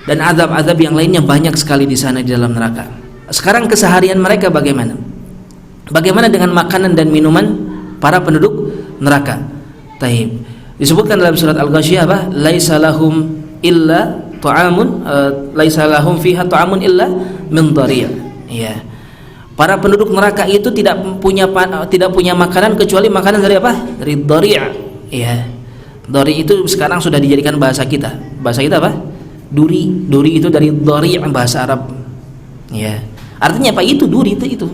dan azab-azab yang lainnya banyak sekali di sana di dalam neraka. Sekarang keseharian mereka bagaimana? Bagaimana dengan makanan dan minuman para penduduk neraka? Disebutkan dalam surat Al-Ghasyiyah, laisa lahum illa ta'amun, laisa lahum fiha ta'amun illa min dhari'. Ya. Para penduduk neraka itu tidak punya makanan kecuali makanan dari apa? Dari dhari'. Ya. Dhari' itu sekarang sudah dijadikan bahasa kita. Bahasa kita apa? Duri. Duri itu dari dhari' bahasa Arab. Ya. Artinya apa? Itu duri itu.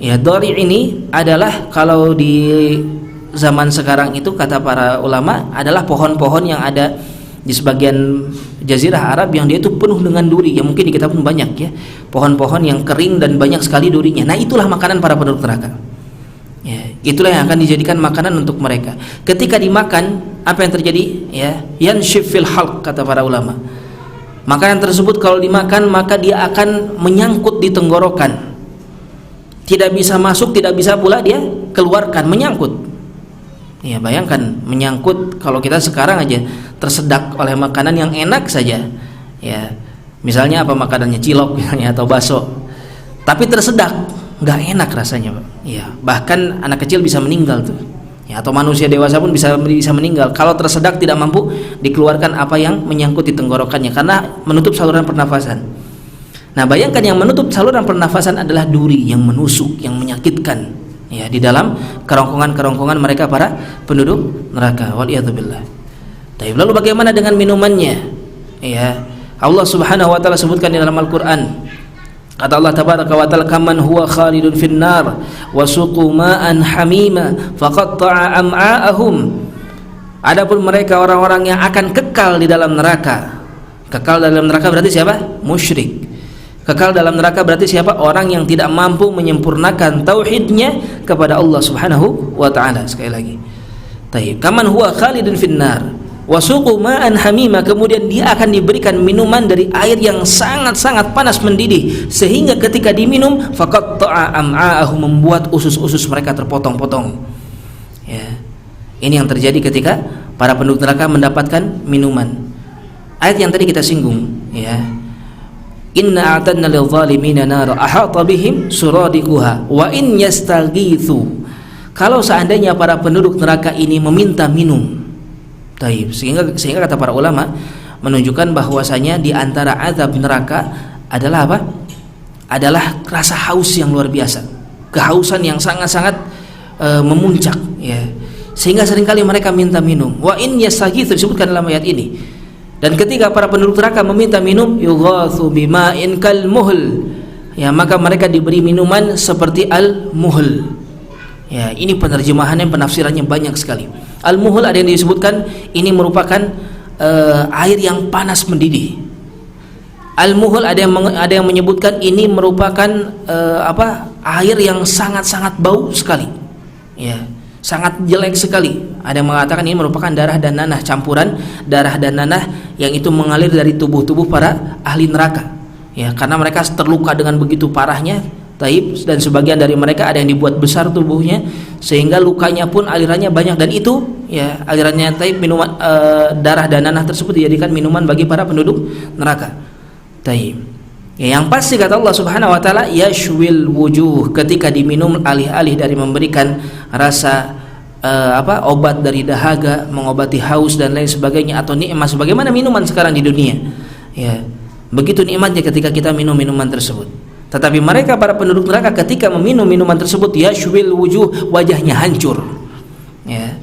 Ya, dhari' ini adalah kalau di zaman sekarang itu kata para ulama adalah pohon-pohon yang ada di sebagian jazirah Arab yang dia itu penuh dengan duri, yang mungkin di kita pun banyak, ya, pohon-pohon yang kering dan banyak sekali durinya. Nah, itulah makanan para penduduk neraka, ya, itulah yang akan dijadikan makanan untuk mereka. Ketika dimakan, apa yang terjadi? Ya, yanshif fil halq, kata para ulama. Makanan tersebut kalau dimakan maka dia akan menyangkut di tenggorokan. Tidak bisa masuk, tidak bisa pula dia keluarkan, menyangkut. Ya, bayangkan menyangkut. Kalau kita sekarang aja tersedak oleh makanan yang enak saja. Ya, misalnya apa makanannya, cilok misalnya atau bakso. Tapi tersedak, nggak enak rasanya, Pak. Ya, bahkan anak kecil bisa meninggal tuh. Ya, atau manusia dewasa pun bisa meninggal kalau tersedak, tidak mampu dikeluarkan apa yang menyangkut di tenggorokannya karena menutup saluran pernafasan. Nah, bayangkan yang menutup saluran pernafasan adalah duri yang menusuk, yang menyakitkan, ya, di dalam kerongkongan-kerongkongan mereka para penduduk neraka. Waliyadzubillah. Tapi lalu bagaimana dengan minumannya? Ya, Allah Subhanahu wa taala sebutkan di dalam Al-Qur'an. Kata Allah tabaraka wa ta'ala, kaman huwa khalidun finnar wa suqu ma'an hamima faqatta'a am'a'ahum. Adapun mereka orang-orang yang akan kekal di dalam neraka. Kekal dalam neraka berarti siapa? Musyrik. Kekal dalam neraka berarti siapa? Orang yang tidak mampu menyempurnakan tauhidnya kepada Allah Subhanahu wa ta'ala. Sekali lagi, taib, kaman huwa khalidun finnar wasuqu ma'an hamima, kemudian dia akan diberikan minuman dari air yang sangat-sangat panas mendidih, sehingga ketika diminum faqatta'a am'a'ahum, membuat usus-usus mereka terpotong-potong. Ya, ini yang terjadi ketika para penduduk neraka mendapatkan minuman. Ayat yang tadi kita singgung, ya, inna a'tadna lidh-dhalimina nara ahata bihim suradiquha wa in yastaghithu. Kalau seandainya para penduduk neraka ini meminta minum, taib, sehingga kata para ulama menunjukkan bahwasanya di antara azab neraka adalah apa? Adalah rasa haus yang luar biasa, kehausan yang sangat-sangat memuncak, ya, sehingga seringkali mereka minta minum. Wa in yastaghitsu disebutkan dalam ayat ini. Dan ketika para penduduk neraka meminta minum, yughatsu bima'in kal muhl, ya, maka mereka diberi minuman seperti al-muhl. Ya, ini penerjemahannya, penafsirannya banyak sekali. Al-muhl ada yang disebutkan ini merupakan air yang panas mendidih. Al-muhl ada yang menyebutkan ini merupakan air yang sangat-sangat bau sekali. Ya, sangat jelek sekali. Ada yang mengatakan ini merupakan darah dan nanah, campuran darah dan nanah yang itu mengalir dari tubuh-tubuh para ahli neraka. Ya, karena mereka terluka dengan begitu parahnya. Taib, dan sebagian dari mereka ada yang dibuat besar tubuhnya sehingga lukanya pun alirannya banyak, dan itu, ya, alirannya taib, minuman darah dan nanah tersebut dijadikan minuman bagi para penduduk neraka. Taib. Ya, yang pasti kata Allah Subhanahu wa taala, yashwil wujuh, ketika diminum alih-alih dari memberikan rasa obat dari dahaga, mengobati haus dan lain sebagainya, atau nikmat sebagaimana minuman sekarang di dunia. Ya, begitu nikmatnya ketika kita minum minuman tersebut. Tetapi mereka para penduduk neraka ketika meminum minuman tersebut, yashwil wujuh, wajahnya hancur. Ya.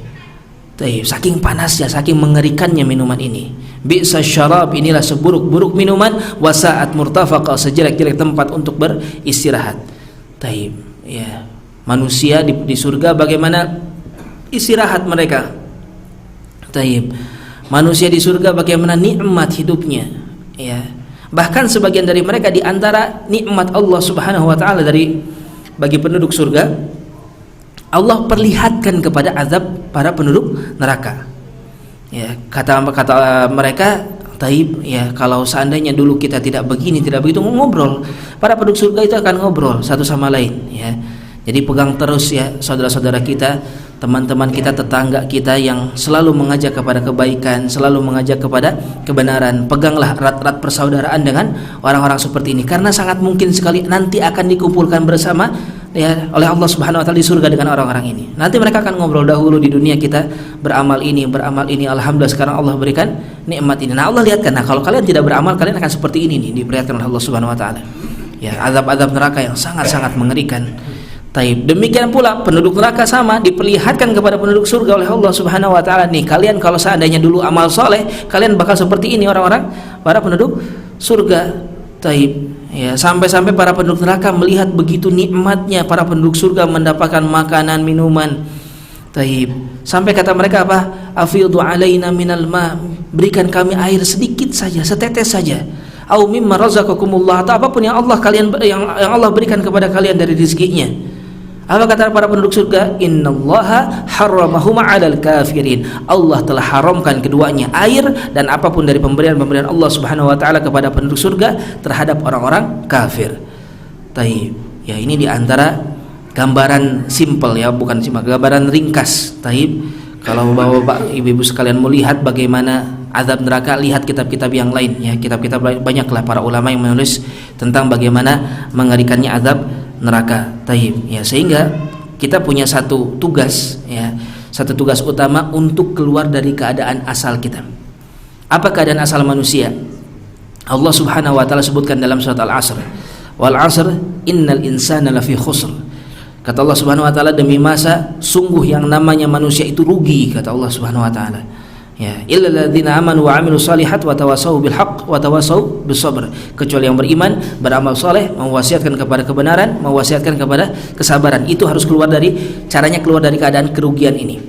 Saking panasnya, saking mengerikannya minuman ini. Bi'sa syarab, inilah seburuk-buruk minuman, wasa'at murtafaqa, sejelek-jelek tempat untuk beristirahat. Taib. Ya. Manusia di surga bagaimana istirahat mereka? Taib. Manusia di surga bagaimana nikmat hidupnya? Ya. Bahkan sebagian dari mereka di antara nikmat Allah Subhanahu wa taala bagi penduduk surga, Allah perlihatkan kepada azab para penduduk neraka. Ya, kata mereka, taib, ya, kalau seandainya dulu kita tidak begini, tidak begitu, ngobrol. Para penduduk surga itu akan ngobrol satu sama lain, ya. Jadi pegang terus, ya, saudara-saudara kita, teman-teman kita, tetangga kita yang selalu mengajak kepada kebaikan, selalu mengajak kepada kebenaran. Peganglah erat-erat persaudaraan dengan orang-orang seperti ini, karena sangat mungkin sekali nanti akan dikumpulkan bersama, ya, oleh Allah Subhanahu wa taala di surga dengan orang-orang ini. Nanti mereka akan ngobrol, dahulu di dunia kita beramal ini, alhamdulillah sekarang Allah berikan nikmat ini. Nah, Allah lihatkan, nah, kalau kalian tidak beramal, kalian akan seperti ini nih, diperlihatkan oleh Allah Subhanahu wa taala. Ya, azab-azab neraka yang sangat-sangat mengerikan. Taib. Demikian pula penduduk neraka sama diperlihatkan kepada penduduk surga oleh Allah Subhanahu wa taala, nih, kalian kalau seandainya dulu amal soleh, kalian bakal seperti ini orang-orang para penduduk surga. Taib. Ya, sampai-sampai para penduduk neraka melihat begitu nikmatnya para penduduk surga mendapatkan makanan, minuman. Taib. Sampai kata mereka apa? Afidhu alaina minal ma, berikan kami air sedikit saja, setetes saja. Au mimma razaqakumullah, atau apapun yang Allah berikan kepada kalian dari rezekinya. Apa kata para penduduk surga? Innallaha harramahuma 'alal kafirin. Allah telah haramkan keduanya, air dan apapun dari pemberian-pemberian Allah Subhanahu wa taala kepada penduduk surga terhadap orang-orang kafir. Taib. Ya, ini di antara gambaran simpel ya, bukan simpel, gambaran ringkas. Taib. Kalau Bapak Ibu sekalian melihat bagaimana azab neraka, lihat kitab-kitab yang lain ya, kitab-kitab lain banyaklah para ulama yang menulis tentang bagaimana mengerikannya azab neraka. Taib. Ya, sehingga kita punya satu tugas ya, satu tugas utama untuk keluar dari keadaan asal kita. Apa keadaan asal manusia? Allah Subhanahu wa taala sebutkan dalam surat Al-Asr. Wal 'asr innal insana lafi khusr. Kata Allah Subhanahu wa taala, demi masa sungguh yang namanya manusia itu rugi, kata Allah Subhanahu wa taala. Ya, illal ladzina amanu wa 'amilus shalihat wa tawassaw bil haqq wa tawassaw bis sabr. Kecuali yang beriman, beramal saleh, mewasiatkan kepada kebenaran, mewasiatkan kepada kesabaran. Itu harus keluar dari, caranya keluar dari keadaan kerugian ini.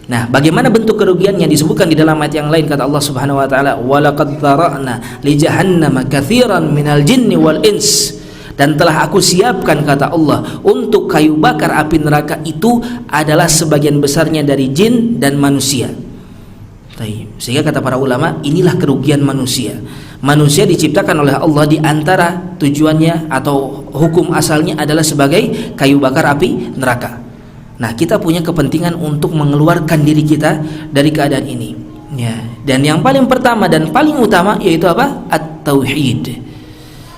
Nah, bagaimana bentuk kerugiannya disebutkan di dalam ayat yang lain, kata Allah Subhanahu wa taala, "Wa laqad dzara'na li jahannama katsiran minal jinni wal ins." Dan telah aku siapkan, kata Allah, untuk kayu bakar api neraka itu adalah sebagian besarnya dari jin dan manusia. Sehingga kata para ulama, inilah kerugian manusia. Manusia diciptakan oleh Allah, di antara tujuannya atau hukum asalnya adalah sebagai kayu bakar api neraka. Nah, kita punya kepentingan untuk mengeluarkan diri kita dari keadaan ini ya. Dan yang paling pertama dan paling utama yaitu apa? At-tauhid.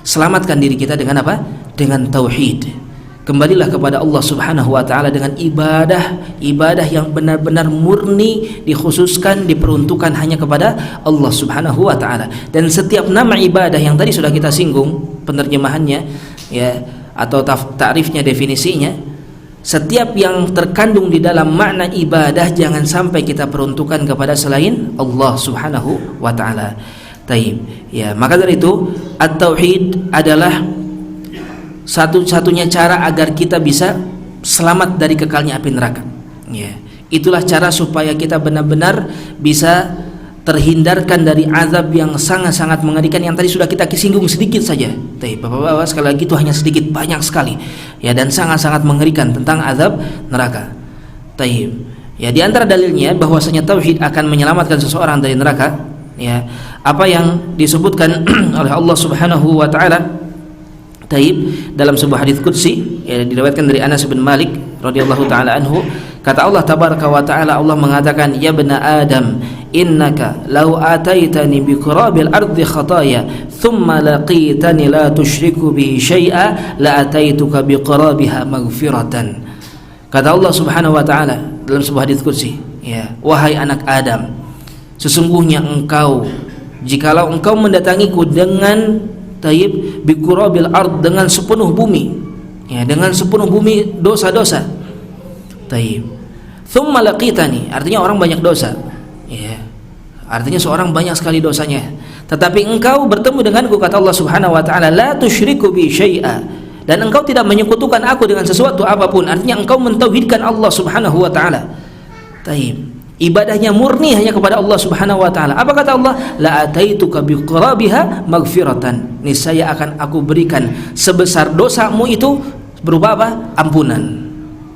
Selamatkan diri kita dengan apa? Dengan tauhid. Kembalilah kepada Allah Subhanahu wa taala dengan ibadah yang benar-benar murni, dikhususkan, diperuntukkan hanya kepada Allah Subhanahu wa taala. Dan setiap nama ibadah yang tadi sudah kita singgung penerjemahannya ya, atau ta'rifnya, definisinya, setiap yang terkandung di dalam makna ibadah jangan sampai kita peruntukkan kepada selain Allah Subhanahu wa taala. Taib. Ya, maka dari itu at-tauhid adalah satu-satunya cara agar kita bisa selamat dari kekalnya api neraka. Ya, itulah cara supaya kita benar-benar bisa terhindarkan dari azab yang sangat-sangat mengerikan yang tadi sudah kita singgung sedikit saja. Taib. Bapak-bapak, sekali lagi itu hanya sedikit, banyak sekali. Ya, dan sangat-sangat mengerikan tentang azab neraka. Taib. Ya, di antara dalilnya bahwasanya tauhid akan menyelamatkan seseorang dari neraka. Ya, apa yang disebutkan oleh Allah Subhanahu wa taala taib dalam sebuah hadis qudsi ya, diriwayatkan dari Anas bin Malik radhiyallahu taala anhu, kata Allah tabaraka wa taala, Allah mengatakan, ya bani Adam, innaka law ataitani bi qurabil ardi khataya thumma laqitani la tusyriku bi syai'a la ataituka bi qurabiha maghfiratan. Kata Allah Subhanahu wa taala dalam sebuah hadis qudsi, ya, wahai anak Adam, sesungguhnya engkau, jikalau engkau mendatangiku dengan taib biqurabil ard, dengan sepenuh bumi ya, dengan sepenuh bumi dosa-dosa. Taib. Thumma laqitani, artinya orang banyak dosa ya, artinya seorang banyak sekali dosanya, tetapi engkau bertemu denganku, kata Allah Subhanahu wa taala, la tusyriku bi syai'a, dan engkau tidak menyekutukan aku dengan sesuatu apapun, artinya engkau mentauhidkan Allah Subhanahu wa taala. Taib. Ibadahnya murni hanya kepada Allah Subhanahu wa taala. Apa kata Allah? La ataituka biqarabiha maghfiratan. Niscaya akan aku berikan sebesar dosamu itu berupa apa? Ampunan.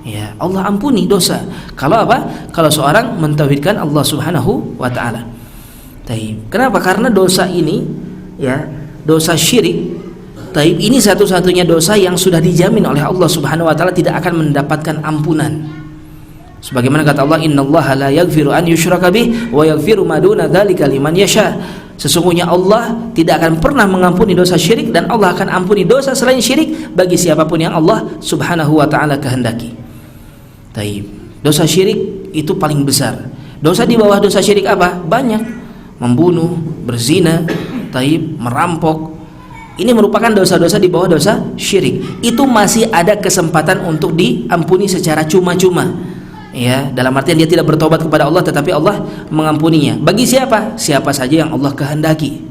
Ya, Allah ampuni dosa. Kalau apa? Kalau seorang mentauhidkan Allah Subhanahu wa taala. Taib. Kenapa? Karena dosa ini ya, dosa syirik, taib, ini satu-satunya dosa yang sudah dijamin oleh Allah Subhanahu wa taala tidak akan mendapatkan ampunan. Sebagaimana kata Allah, innallaha la yaghfiru an yushraka bih wa yaghfiru ma duna dzalika liman yasha. Sesungguhnya Allah tidak akan pernah mengampuni dosa syirik, dan Allah akan ampuni dosa selain syirik bagi siapapun yang Allah Subhanahu wa taala kehendaki. Taib. Dosa syirik itu paling besar. Dosa di bawah dosa syirik apa? Banyak. Membunuh, berzina, taib, merampok. Ini merupakan dosa-dosa di bawah dosa syirik. Itu masih ada kesempatan untuk diampuni secara cuma-cuma. Ya, dalam artian dia tidak bertobat kepada Allah, tetapi Allah mengampuninya. Bagi siapa? Siapa saja yang Allah kehendaki.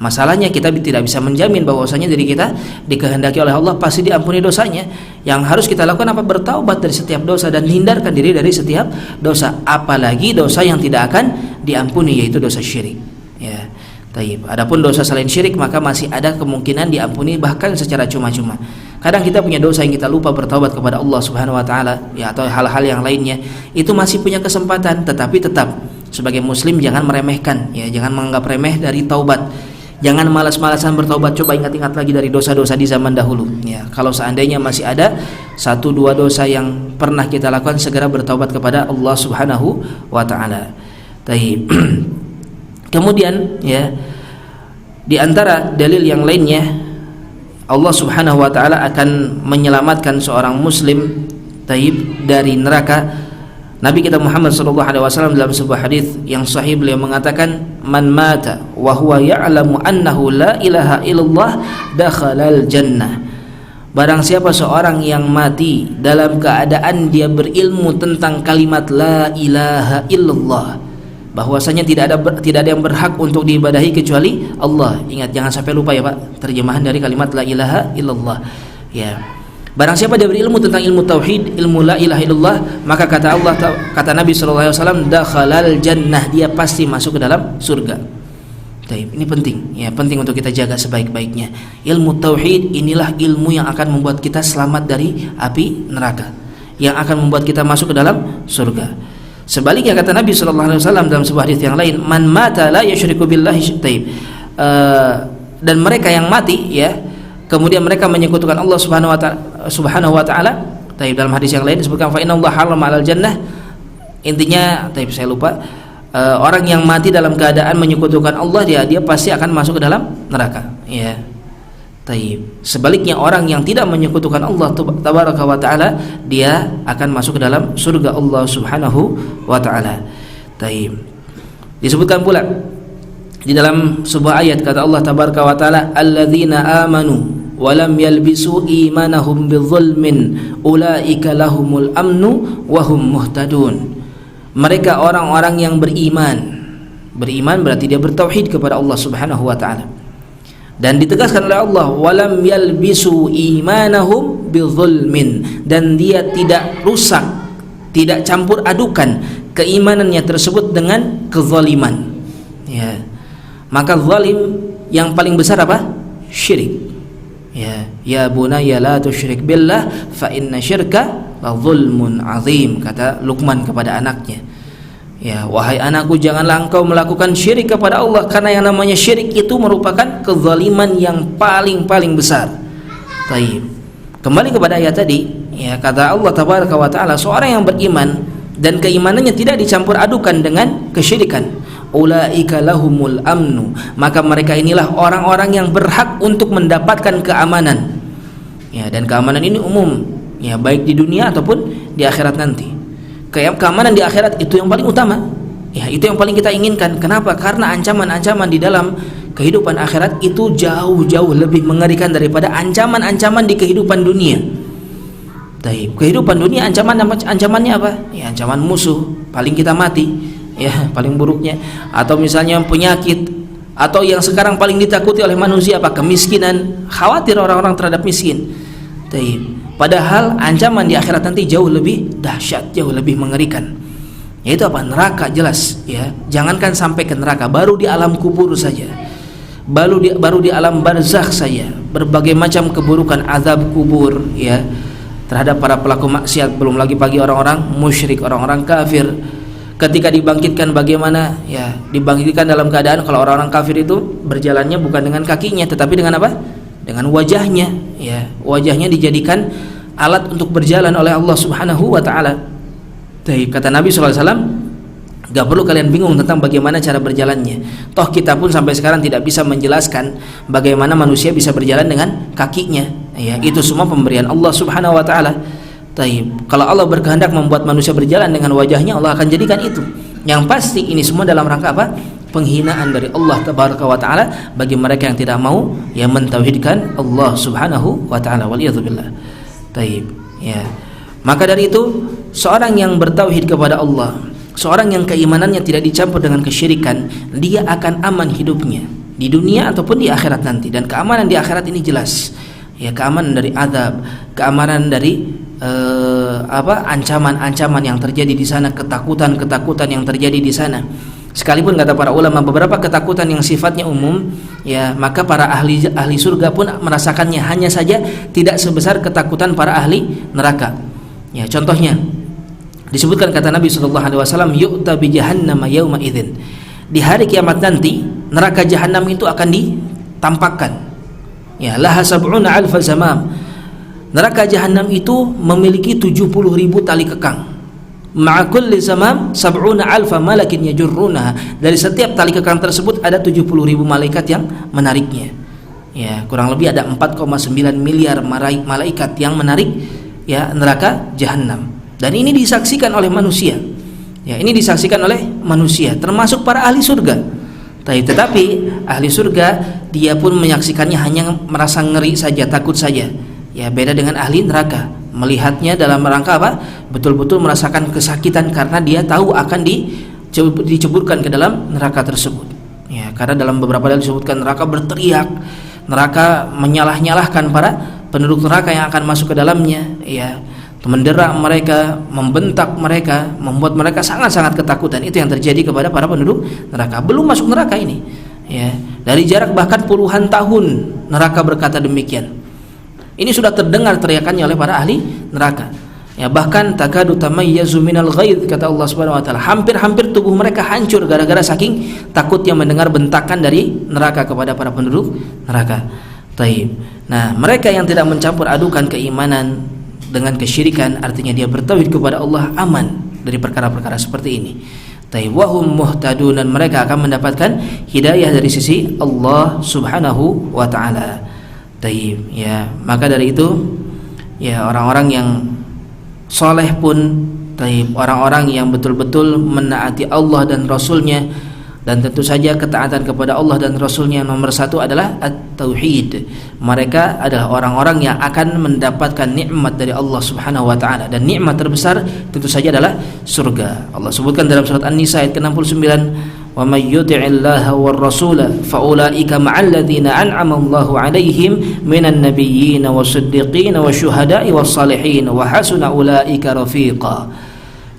Masalahnya kita tidak bisa menjamin bahwasanya diri kita dikehendaki oleh Allah pasti diampuni dosanya. Yang harus kita lakukan apa? Bertaubat dari setiap dosa dan hindarkan diri dari setiap dosa, apalagi dosa yang tidak akan diampuni, yaitu dosa syirik. Ya. Taib. Adapun dosa selain syirik maka masih ada kemungkinan diampuni bahkan secara cuma-cuma. Kadang kita punya dosa yang kita lupa bertaubat kepada Allah Subhanahu wa taala, ya, atau hal-hal yang lainnya, itu masih punya kesempatan, tetapi tetap sebagai muslim jangan meremehkan, ya, jangan menganggap remeh dari taubat. Jangan malas-malasan bertaubat. Coba ingat-ingat lagi dari dosa-dosa di zaman dahulu, ya. Kalau seandainya masih ada 1-2 dosa yang pernah kita lakukan, segera bertaubat kepada Allah Subhanahu wa taala. Baik. Kemudian, ya, di antara dalil yang lainnya, Allah Subhanahu wa taala akan menyelamatkan seorang muslim taib dari neraka. Nabi kita Muhammad sallallahu alaihi wasallam dalam sebuah hadis yang sahih, beliau mengatakan, "Man mata wa huwa ya'lamu annahu la ilaha illallah dakhalal jannah." Barang siapa seorang yang mati dalam keadaan dia berilmu tentang kalimat la ilaha illallah, bahwasanya tidak ada yang berhak untuk diibadahi kecuali Allah. Ingat, jangan sampai lupa ya Pak, terjemahan dari kalimat la ilaha illallah, ya. Barang siapa dia berilmu tentang ilmu tauhid, ilmu la ilaha illallah, maka kata Allah, kata Nabi sallallahu alaihi wasallam, dakhalal jannah, dia pasti masuk ke dalam surga. Baik, ini penting, ya, penting untuk kita jaga sebaik-baiknya. Ilmu tauhid inilah ilmu yang akan membuat kita selamat dari api neraka, yang akan membuat kita masuk ke dalam surga. Sebaliknya kata Nabi sallallahu alaihi wasallam dalam sebuah hadis yang lain, man mata la yusyriku billahi taib. Dan mereka yang mati, ya, kemudian mereka menyekutukan Allah Subhanahu wa taala, taib, dalam hadis yang lain disebutkan fa innallaha harrama 'alal jannah. Intinya, taib, saya lupa, orang yang mati dalam keadaan menyekutukan Allah, dia pasti akan masuk ke dalam neraka, ya. Taib. Sebaliknya orang yang tidak menyekutukan Allah tabaraka wa taala, dia akan masuk ke dalam surga Allah Subhanahu wa taala. Taib. Disebutkan pula di dalam sebuah ayat, kata Allah tabaraka wa taala, alladzina amanu wa lam yalbisu imanahum bidzulmin ulaika lahumul amnu wa hum muhtadun. Mereka orang-orang yang beriman. Beriman berarti dia bertauhid kepada Allah Subhanahu wa taala. Dan ditegaskan oleh Allah, walam yalbisu imanahum bidzulmin, dan dia tidak rusak, tidak campur adukan keimanannya tersebut dengan kezaliman, ya. Maka zalim yang paling besar apa? Syirik, ya. Ya bunayya la tusyrik billah fa inna syirka la zulmun azim, kata Luqman kepada anaknya. Ya, wahai anakku, janganlah engkau melakukan syirik kepada Allah, karena yang namanya syirik itu merupakan kezaliman yang paling besar. Baik. Kembali kepada ayat tadi, ya, kata Allah tabaraka wa taala, seorang yang beriman dan keimanannya tidak dicampur adukan dengan kesyirikan, ulaika lahumul amnu, maka mereka inilah orang-orang yang berhak untuk mendapatkan keamanan. Ya, dan keamanan ini umum, ya, baik di dunia ataupun di akhirat nanti. Keamanan di akhirat itu yang paling utama, ya, itu yang paling kita inginkan. Kenapa? Karena ancaman-ancaman di dalam kehidupan akhirat itu jauh lebih mengerikan daripada ancaman-ancaman di kehidupan dunia. Baik, kehidupan dunia ancamannya apa? Ya, ancaman musuh, paling kita mati, ya, paling buruknya, atau misalnya penyakit, atau yang sekarang paling ditakuti oleh manusia apa? Kemiskinan, khawatir orang-orang terhadap miskin. Baik. Padahal ancaman di akhirat nanti jauh lebih dahsyat, jauh lebih mengerikan. Yaitu apa? Neraka, jelas, ya. Jangankan sampai ke neraka, baru di alam kubur saja, baru di alam barzakh saja, berbagai macam keburukan azab kubur, ya, terhadap para pelaku maksiat. Belum lagi bagi orang-orang musyrik, orang-orang kafir. Ketika dibangkitkan, bagaimana? Ya, dibangkitkan dalam keadaan kalau orang-orang kafir itu berjalannya bukan dengan kakinya, tetapi dengan apa? Dengan wajahnya, ya. Wajahnya dijadikan alat untuk berjalan oleh Allah Subhanahu wa taala. Kata Nabi sallallahu alaihi wasallam, gak perlu kalian bingung tentang bagaimana cara berjalannya. Toh kita pun sampai sekarang tidak bisa menjelaskan bagaimana manusia bisa berjalan dengan kakinya, ya. Itu semua pemberian Allah Subhanahu wa taala. Kalau Allah berkehendak membuat manusia berjalan dengan wajahnya, Allah akan jadikan itu. Yang pasti ini semua dalam rangka apa? Penghinaan dari Allah tabaraka wa taala bagi mereka yang tidak mau, ya, mentauhidkan Allah Subhanahu wa taala. Waliyadzubillah. Ya. Maka dari itu, seorang yang bertauhid kepada Allah, seorang yang keimanannya tidak dicampur dengan kesyirikan, dia akan aman hidupnya di dunia ataupun di akhirat nanti. Dan keamanan di akhirat ini jelas, ya, keamanan dari azab, keamanan dari ancaman-ancaman yang terjadi di sana, ketakutan yang terjadi di sana. Sekalipun kata para ulama beberapa ketakutan yang sifatnya umum, ya, maka para ahli surga pun merasakannya, hanya saja tidak sebesar ketakutan para ahli neraka. Ya, contohnya disebutkan kata Nabi sallallahu alaihi wasallam, yu'ta bi jahannam yauma idzin. Di hari kiamat nanti neraka jahanam itu akan ditampakkan. Ya, laha sab'una alfa zamam. Neraka jahanam itu memiliki 70.000 tali kekang. Ma'a kulli zamam sab'una alfa malakin yajurrunaha. Dari setiap tali kekang tersebut ada 70.000 malaikat yang menariknya. Ya, kurang lebih ada 4,9 miliar malaikat yang menarik, ya, neraka jahanam. Dan ini disaksikan oleh manusia. Ya, ini disaksikan oleh manusia, termasuk para ahli surga. Tetapi ahli surga dia pun menyaksikannya hanya merasa ngeri saja, takut saja. Ya, beda dengan ahli neraka, melihatnya dalam rangka apa? Betul-betul merasakan kesakitan karena dia tahu akan diceburkan ke dalam neraka tersebut. Ya, karena dalam beberapa dalil disebutkan neraka berteriak, neraka menyalah-nyalahkan para penduduk neraka yang akan masuk ke dalamnya, ya, mendera mereka, membentak mereka, membuat mereka sangat-sangat ketakutan. Itu yang terjadi kepada para penduduk neraka. Belum masuk neraka ini, ya, dari jarak bahkan puluhan tahun neraka berkata demikian. Ini sudah terdengar teriakannya oleh para ahli neraka. Ya, bahkan takadu tamayyazu minal ghaidh, kata Allah Subhanahu wa taala, hampir-hampir tubuh mereka hancur gara-gara saking takutnya mendengar bentakan dari neraka kepada para penduduk neraka. Taib. Nah, mereka yang tidak mencampur adukan keimanan dengan kesyirikan, artinya dia bertauhid kepada Allah, aman dari perkara-perkara seperti ini. Taib, wahum muhtadun, dan mereka akan mendapatkan hidayah dari sisi Allah Subhanahu wa taala. Taib, ya, maka dari itu, ya, orang-orang yang soleh pun, taib, orang-orang yang betul-betul menaati Allah dan Rasulnya, dan tentu saja ketaatan kepada Allah dan Rasulnya nomor satu adalah at-tauhid. Mereka adalah orang-orang yang akan mendapatkan nikmat dari Allah Subhanahu wa taala, dan nikmat terbesar tentu saja adalah surga. Allah sebutkan dalam surat An-Nisa ayat ke-69, wa may yuti'illaha war rasula fa ulaika ma'al ladzina an'ama Allahu 'alaihim minan nabiyyin wasiddiqin wasyuhada'i wassalihin wa hasuna ulaika rafiqa.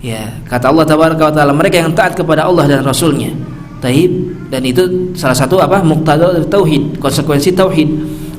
Ya, kata Allah tabaraka wa taala, mereka yang taat kepada Allah dan Rasulnya. Taib, dan itu salah satu apa? Muqtada tauhid, konsekuensi tauhid.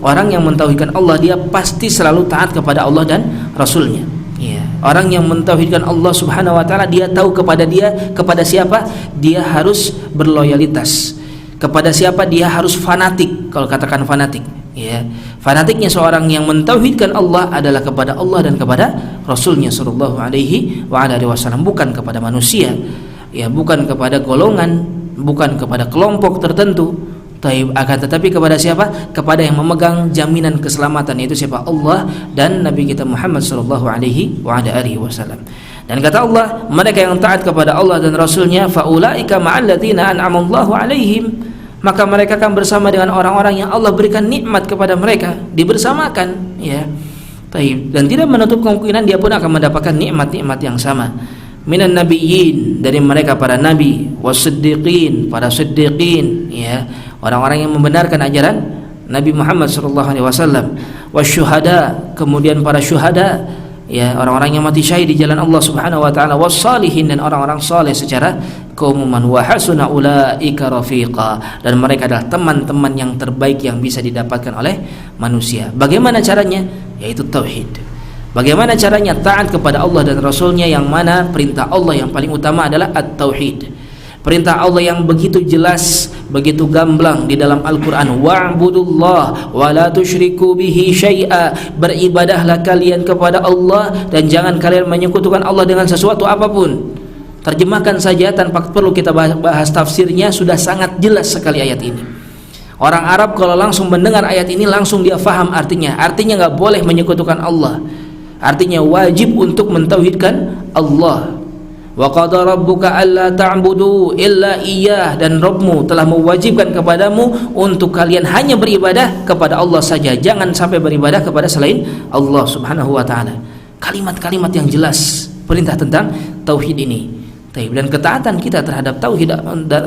Orang yang mentauhidkan Allah, dia pasti selalu taat kepada Allah dan Rasulnya. Ya. Orang yang mentauhidkan Allah Subhanahu wa taala, dia tahu kepada siapa dia harus berloyalitas, kepada siapa dia harus fanatik. Kalau katakan fanatik, ya, fanatiknya seorang yang mentauhidkan Allah adalah kepada Allah dan kepada Rasulnya sallallahu alaihi wasallam, bukan kepada manusia, ya, bukan kepada golongan, bukan kepada kelompok tertentu, akan tetapi kepada siapa? Kepada yang memegang jaminan keselamatan, yaitu siapa? Allah dan Nabi kita Muhammad sallallahu alaihi wasallam. Dan kata Allah, mereka yang taat kepada Allah dan Rasulnya, faulaika ma'al ladzina an'ama Allahu alaihim, maka mereka akan bersama dengan orang-orang yang Allah berikan nikmat kepada mereka, dibersamakan, ya. Dan tidak menutup kemungkinan dia pun akan mendapatkan nikmat-nikmat yang sama. Minan nabiyyin, dari mereka para nabi, wasiddiqin, para siddiqin, ya, orang-orang yang membenarkan ajaran Nabi Muhammad sallallahu alaihi wasallam, wasyuhada, kemudian para syuhada, ya, orang-orang yang mati syahid di jalan Allah Subhanahu wa taala, wassalihin, dan orang-orang saleh secara keumuman, wa hasuna ulaika rafiqa, dan mereka adalah teman-teman yang terbaik yang bisa didapatkan oleh manusia. Bagaimana caranya? Yaitu tauhid. Bagaimana caranya? Taat kepada Allah dan Rasulnya, yang mana perintah Allah yang paling utama adalah at-tauhid. Perintah Allah yang begitu jelas, begitu gamblang di dalam Al-Quran, wa'budullah wa la tusyriku bihi syai'a, beribadahlah kalian kepada Allah dan jangan kalian menyekutukan Allah dengan sesuatu apapun. Terjemahkan saja tanpa perlu kita bahas tafsirnya, sudah sangat jelas sekali ayat ini. Orang Arab kalau langsung mendengar ayat ini langsung dia faham artinya. Artinya nggak boleh menyekutukan Allah, artinya wajib untuk mentauhidkan Allah. Wa qada rabbuka alla ta'budu illa iyyah, dan Rabbmu telah mewajibkan kepadamu untuk kalian hanya beribadah kepada Allah saja, jangan sampai beribadah kepada selain Allah Subhanahu wa taala. Kalimat-kalimat yang jelas perintah tentang tauhid ini. Dan ketaatan kita terhadap tauhid,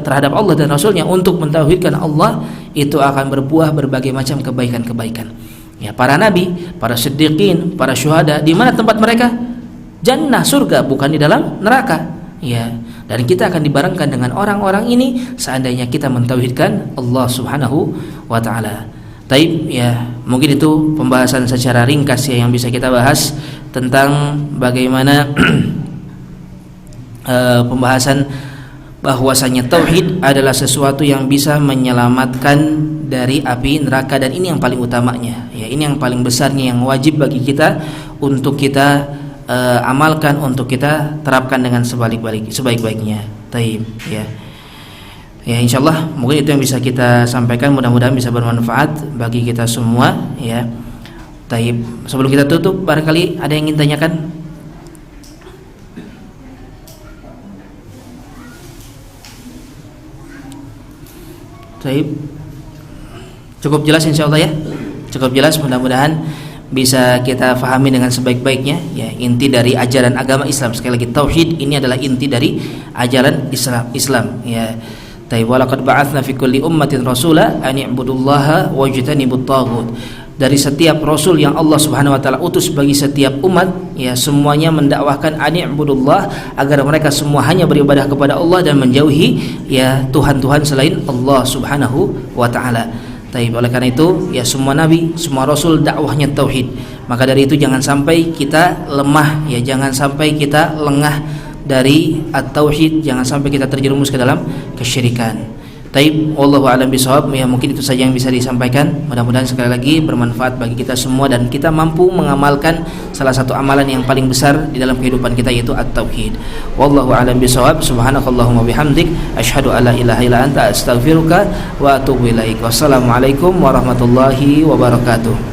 terhadap Allah dan Rasulnya untuk mentauhidkan Allah, itu akan berbuah berbagai macam kebaikan-kebaikan. Ya, para nabi, para siddiqin, para syuhada, di mana tempat mereka? Jannah, surga, bukan di dalam neraka. Ya, dan kita akan dibarengkan dengan orang-orang ini seandainya kita mentauhidkan Allah Subhanahu wa taala. Taib, ya, mungkin itu pembahasan secara ringkas ya yang bisa kita bahas tentang bagaimana pembahasan bahwasanya tauhid adalah sesuatu yang bisa menyelamatkan dari api neraka, dan ini yang paling utamanya ya, ini yang paling besarnya yang wajib bagi kita untuk kita amalkan, untuk kita terapkan dengan sebaik-baiknya. Taib, ya. Ya, insyaallah mungkin itu yang bisa kita sampaikan, mudah-mudahan bisa bermanfaat bagi kita semua ya. Taib, sebelum kita tutup barangkali ada yang ingin tanyakan? Taib, cukup jelas insyaallah ya, cukup jelas, mudah-mudahan bisa kita fahami dengan sebaik-baiknya ya, inti dari ajaran agama Islam. Sekali lagi, tauhid ini adalah inti dari ajaran Islam ya. Taib, walaqad ba'atsna fi kulli ummatin rasula an i'budullaha wajtanibut taghut. Dari setiap rasul yang Allah Subhanahu wa taala utus bagi setiap umat ya, semuanya mendakwahkan an i'budullah, agar mereka semua hanya beribadah kepada Allah dan menjauhi ya tuhan-tuhan selain Allah Subhanahu wa taala. Taib, oleh karena itu ya, semua nabi, semua rasul dakwahnya tauhid. Maka dari itu jangan sampai kita lemah ya, jangan sampai kita lengah dari at-tauhid, jangan sampai kita terjerumus ke dalam kesyirikan. Taib, wallahu a'lam bishawab. Ya, mungkin itu saja yang bisa disampaikan. Mudah-mudahan sekali lagi bermanfaat bagi kita semua dan kita mampu mengamalkan salah satu amalan yang paling besar di dalam kehidupan kita, yaitu at-tauhid. Wallahu a'lam bishawab. Subhanakallahumma bihamdik, asyhadu alla ilaha illa anta, astaghfiruka wa atubu ilaik. Wassalamualaikum warahmatullahi wabarakatuh.